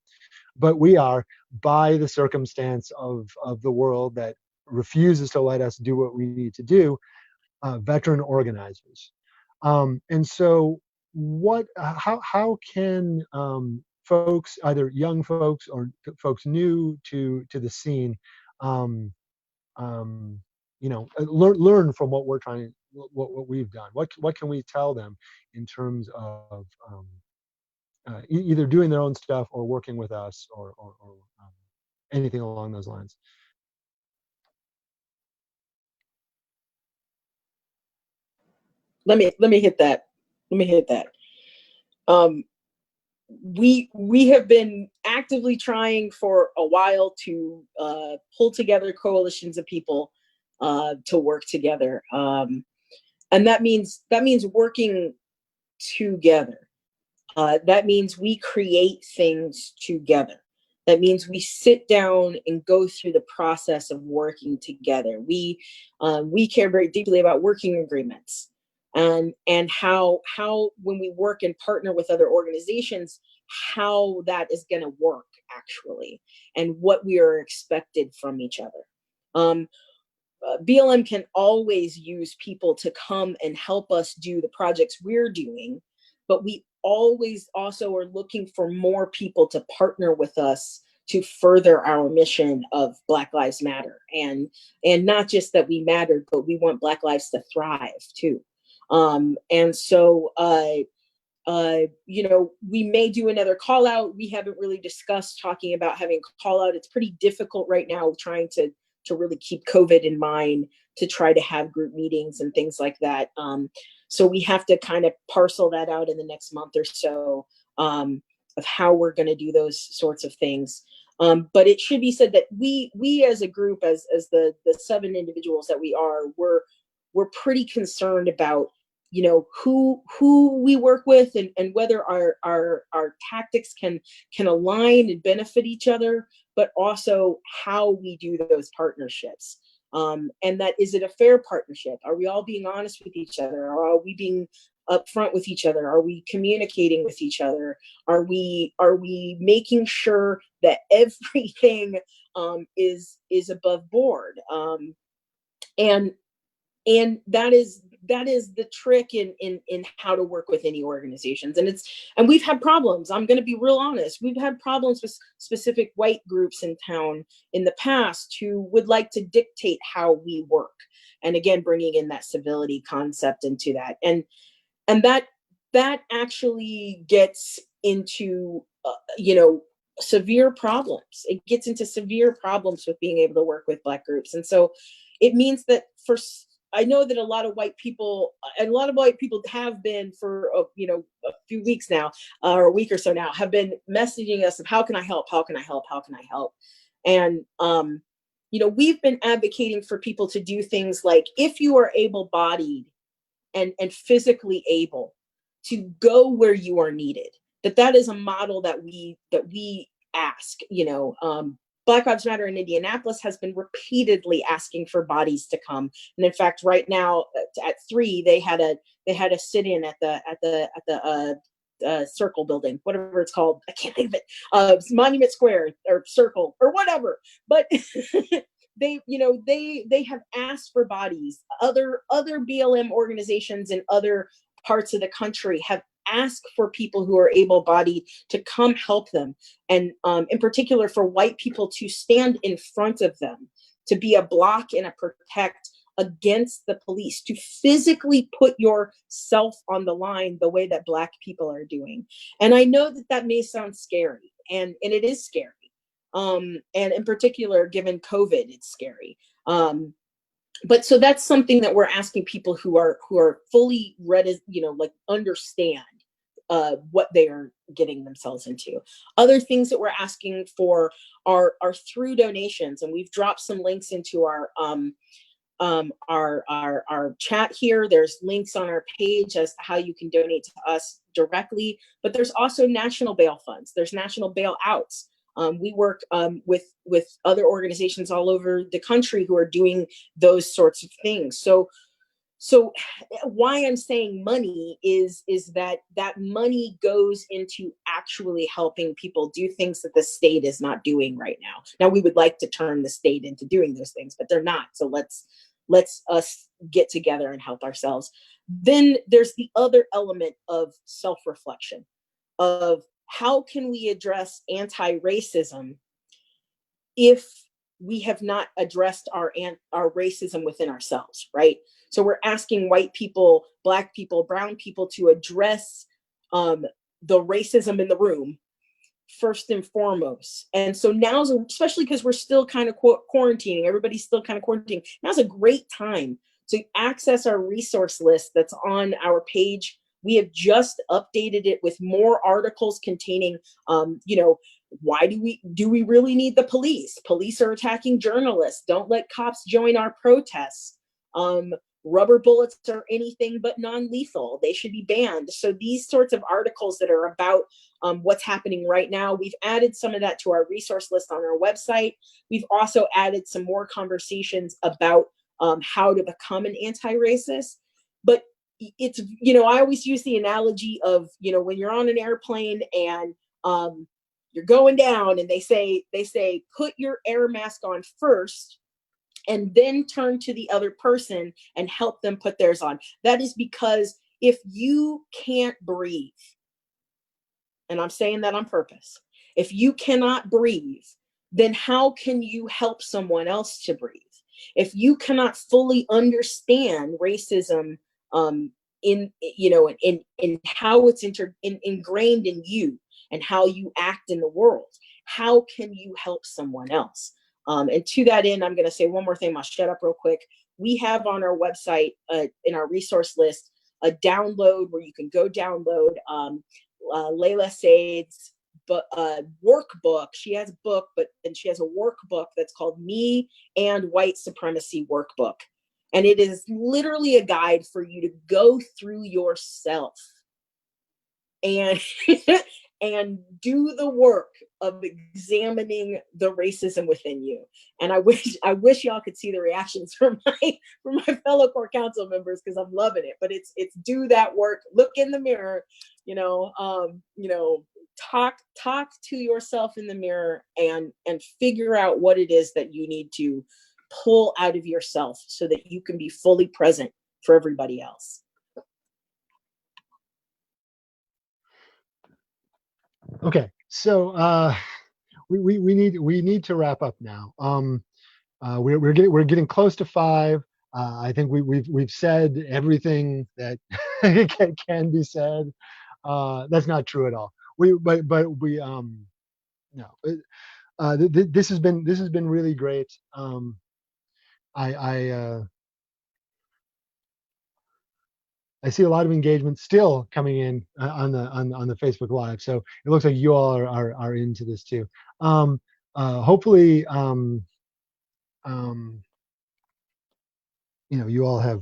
[SPEAKER 3] But we are, by the circumstance of the world that refuses to let us do what we need to do, veteran organizers. And so how can folks, either young folks or folks new to the scene, learn from what we're trying, what we've done? What can we tell them in terms of either doing their own stuff or working with us, or anything along those lines?
[SPEAKER 6] Let me hit that. We have been actively trying for a while to pull together coalitions of people to work together, and that means working together. That means we create things together. That means we sit down and go through the process of working together. We care very deeply about working agreements, and how when we work and partner with other organizations, how that is going to work actually, and what we are expected from each other. BLM can always use people to come and help us do the projects we're doing, but we always also are looking for more people to partner with us further our mission of Black Lives Matter, and not just that we matter, but we want Black lives to thrive too. And so you know, we may do another call out. We haven't really discussed talking about having a call out. It's pretty difficult right now trying to really keep COVID in mind, to try to have group meetings and things like that. So we have to kind of parcel that out in the next month or so, of how we're going to do those sorts of things. But it should be said that we as a group, as the 7 individuals that we are, we're pretty concerned about, you know, who we work with, and whether our tactics can align and benefit each other, but also how we do those partnerships. And that, is it a fair partnership? Are we all being honest with each other? Or are we being upfront with each other? Are we communicating with each other? Are we making sure that everything is above board? And that is the trick in how to work with any organizations. And we've had problems. I'm going to be real honest. We've had problems with specific white groups in town in the past who would like to dictate how we work. And again, bringing in that civility concept into that. And that actually gets into, you know, severe problems. It gets into severe problems with being able to work with Black groups. And so it means that I know that a lot of white people have been for, you know, a few weeks now, or a week or so now, have been messaging us of how can I help? How can I help? How can I help? And, you know, we've been advocating for people to do things like, if you are able-bodied and physically able to go where you are needed, that is a model that we ask, you know. Black Lives Matter in Indianapolis has been repeatedly asking for bodies to come, and in fact, right now at 3, they had a sit-in at the Circle building, whatever it's called. I can't think of it. Monument Square or Circle or whatever. But they have asked for bodies. Other BLM organizations in other parts of the country have asked for people who are able-bodied to come help them, and in particular for white people to stand in front of them, to be a block and a protect against the police, to physically put yourself on the line the way that Black people are doing. And I know that may sound scary, and it is scary. And in particular, given COVID, it's scary. But so that's something that we're asking people who are fully ready, you know, like understand what they are getting themselves into. Other things that we're asking for are through donations, and we've dropped some links into our chat here. There's links on our page as to how you can donate to us directly, but there's also national bail funds. There's national bail outs. We work with other organizations all over the country who are doing those sorts of things. So why I'm saying money is that money goes into actually helping people do things that the state is not doing right now. Now, we would like to turn the state into doing those things, but they're not. So let's us get together and help ourselves. Then there's the other element of self-reflection, of how can we address anti-racism if we have not addressed our racism within ourselves, right? So we're asking white people, Black people, brown people to address the racism in the room first and foremost. And so now's, especially because we're still kind of quarantining, everybody's still kind of quarantining, now's a great time to access our resource list that's on our page. We have just updated it with more articles containing, you know, why do we really need the police? Police are attacking journalists. Don't let cops join our protests. Rubber bullets are anything but non-lethal. They should be banned. So these sorts of articles that are about what's happening right now, we've added some of that to our resource list on our website. We've also added some more conversations about how to become an anti-racist. But it's, you know, I always use the analogy of, you know, when you're on an airplane and you're going down and they say, put your air mask on first and then turn to the other person and help them put theirs on. That is because if you can't breathe, and I'm saying that on purpose, if you cannot breathe, then how can you help someone else to breathe? If you cannot fully understand racism, in how it's ingrained in you and how you act in the world, how can you help someone else? And to that end, I'm going to say one more thing. I'll shut up real quick. We have on our website, in our resource list, a download where you can go download Layla Said's workbook. She has a book, and she has a workbook that's called Me and White Supremacy Workbook. And it is literally a guide for you to go through yourself and and do the work of examining the racism within you. And I wish y'all could see the reactions from my fellow core council members, because I'm loving it. But it's do that work, look in the mirror, talk to yourself in the mirror, and figure out what it is that you need to pull out of yourself so that you can be fully present for everybody else.
[SPEAKER 3] Okay, so we need to wrap up now. We're getting close to 5. I think we've said everything that can be said. That's not true at all. This has been really great. I see a lot of engagement still coming in on the Facebook Live, so it looks like you all are into this too. Hopefully, you all have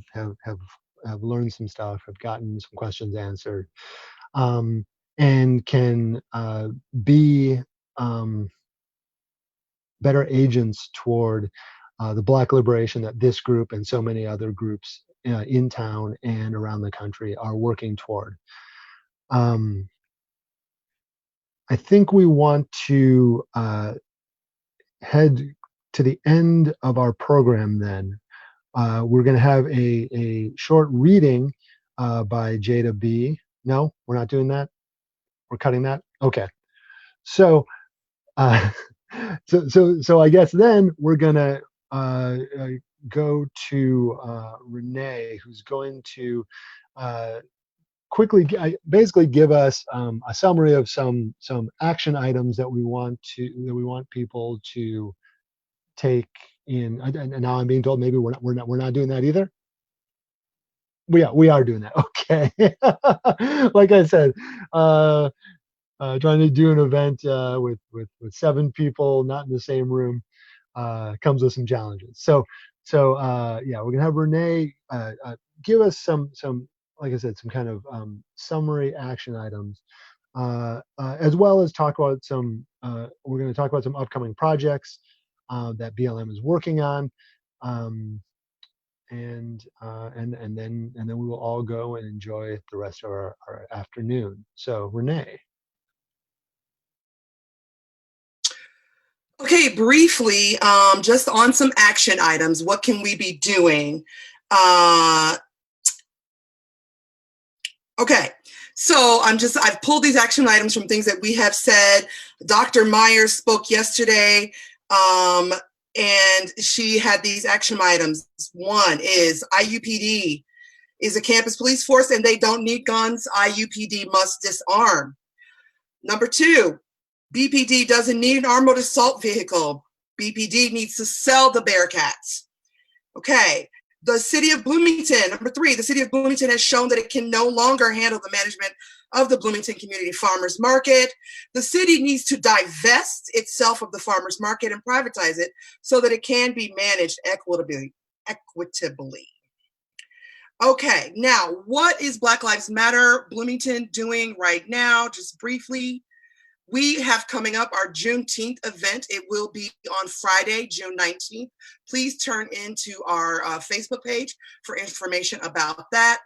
[SPEAKER 3] learned some stuff, have gotten some questions answered, and can be better agents toward the Black liberation that this group and so many other groups in town and around the country are working toward. I think we want to head to the end of our program then. We're going to have a short reading by Jada B. No, we're not doing that? We're cutting that? Okay. So, so I guess then we're going to go to Renee, who's going to quickly basically give us a summary of some action items that we want people to take in. And now I'm being told maybe we're not doing that either. We are doing that. Okay. Like I said, trying to do an event with 7 people not in the same room comes with some challenges. So yeah, we're gonna have Renee give us some, like I said, some kind of summary action items, as well as talk about some. We're going to talk about some upcoming projects that BLM is working on, and then we will all go and enjoy the rest of our afternoon. So Renee.
[SPEAKER 4] Okay, briefly, just on some action items. What can we be doing? Okay, so I've pulled these action items from things that we have said. Dr. Myers spoke yesterday, and she had these action items. One is IUPD is a campus police force and they don't need guns. IUPD must disarm. Number 2, BPD doesn't need an armored assault vehicle. BPD needs to sell the Bearcats. Okay. The city of Bloomington, number 3, the city of Bloomington has shown that it can no longer handle the management of the Bloomington Community Farmers Market. The city needs to divest itself of the farmers market and privatize it so that it can be managed equitably. Okay, now what is Black Lives Matter Bloomington doing right now? Just briefly. We have coming up our Juneteenth event. It will be on Friday, June 19th. Please turn into our Facebook page for information about that.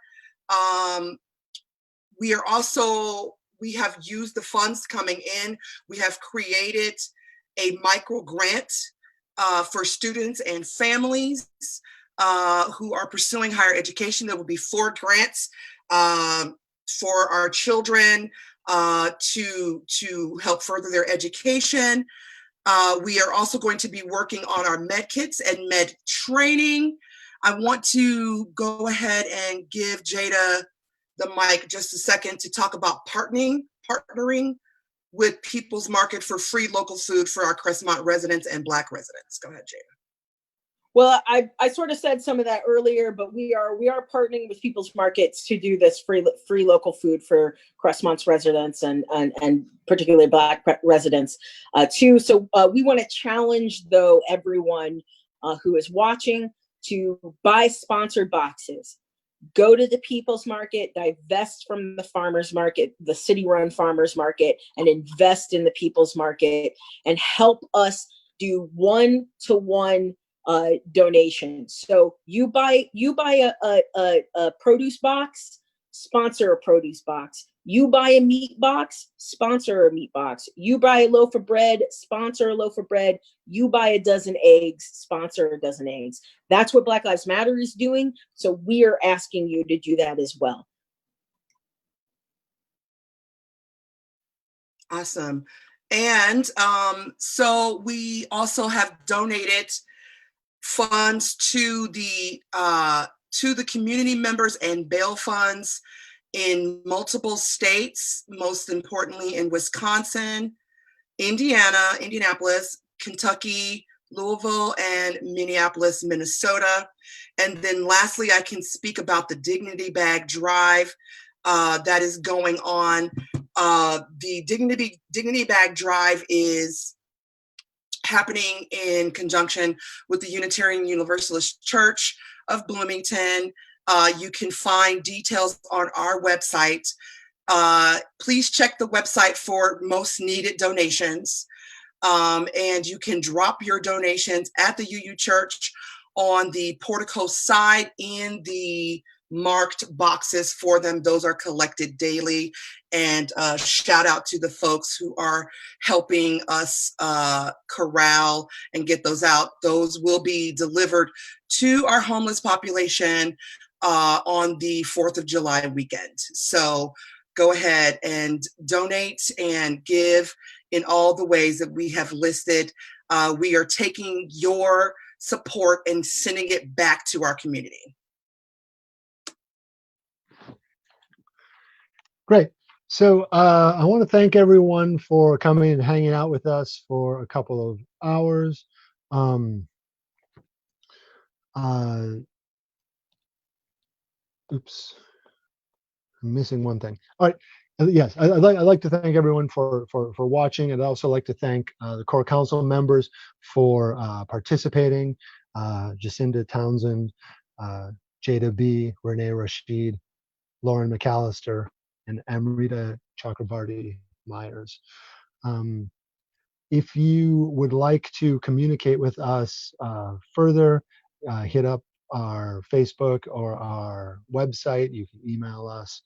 [SPEAKER 4] We have used the funds coming in. We have created a micro grant for students and families who are pursuing higher education. There will be 4 grants for our children to help further their education. We are also going to be working on our med kits and med training. I want to go ahead and give Jada the mic just a second to talk about partnering with People's Market for free local food for our Crestmont residents and Black residents. Go ahead, Jada.
[SPEAKER 6] Well, I sort of said some of that earlier, but we are partnering with People's Markets to do this free local food for Crestmont's residents and particularly Black residents too. So we want to challenge though everyone who is watching to buy sponsored boxes. Go to the People's Market, divest from the farmers market, the city-run farmers market, and invest in the People's Market and help us do one-to-one donation. So you buy a produce box, sponsor a produce box. You buy a meat box, sponsor a meat box. You buy a loaf of bread, sponsor a loaf of bread. You buy a dozen eggs, sponsor a dozen eggs. That's what Black Lives Matter is doing. So we are asking you to do that as well.
[SPEAKER 4] Awesome. And so we also have donated funds to the community members and bail funds in multiple states, most importantly in Wisconsin, Indianapolis, Kentucky, Louisville, and Minneapolis, Minnesota. And then lastly, I can speak about the Dignity Bag Drive that is going on. The Dignity Bag Drive is happening in conjunction with the Unitarian Universalist Church of Bloomington. You can find details on our website. Please check the website for most needed donations. And you can drop your donations at the UU Church on the portico side in the marked boxes for them. Those are collected daily. And shout out to the folks who are helping us corral and get those out. Those will be delivered to our homeless population on the 4th of July weekend. So go ahead and donate and give in all the ways that we have listed. We are taking your support and sending it back to our community.
[SPEAKER 3] Great. So I want to thank everyone for coming and hanging out with us for a couple of hours. Oops, I'm missing one thing. All right. Yes, I'd like to thank everyone for watching. I'd also like to thank the core council members for participating. Jacinda Townsend, Jada B, Renee Rashid, Lauren McAllister, and Amrita Chakrabarty Myers. If you would like to communicate with us further, hit up our Facebook or our website. You can email us.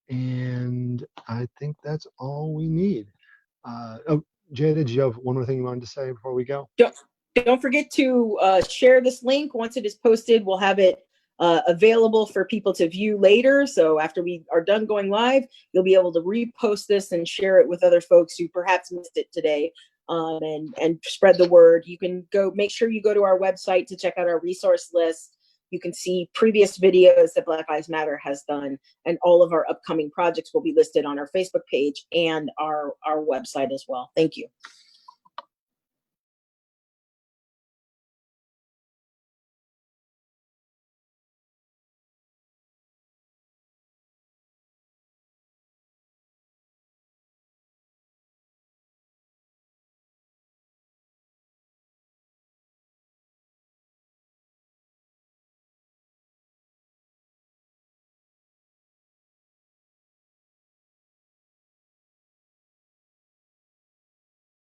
[SPEAKER 3] And I think that's all we need. Oh, Jada, did you have one more thing you wanted to say before we go?
[SPEAKER 6] Don't forget to share this link. Once it is posted, we'll have it available for people to view later. So after we are done going live, you'll be able to repost this and share it with other folks who perhaps missed it today, and spread the word. You can make sure you go to our website to check out our resource list. You can see previous videos that Black Lives Matter has done, and all of our upcoming projects will be listed on our Facebook page and our website as well. Thank you.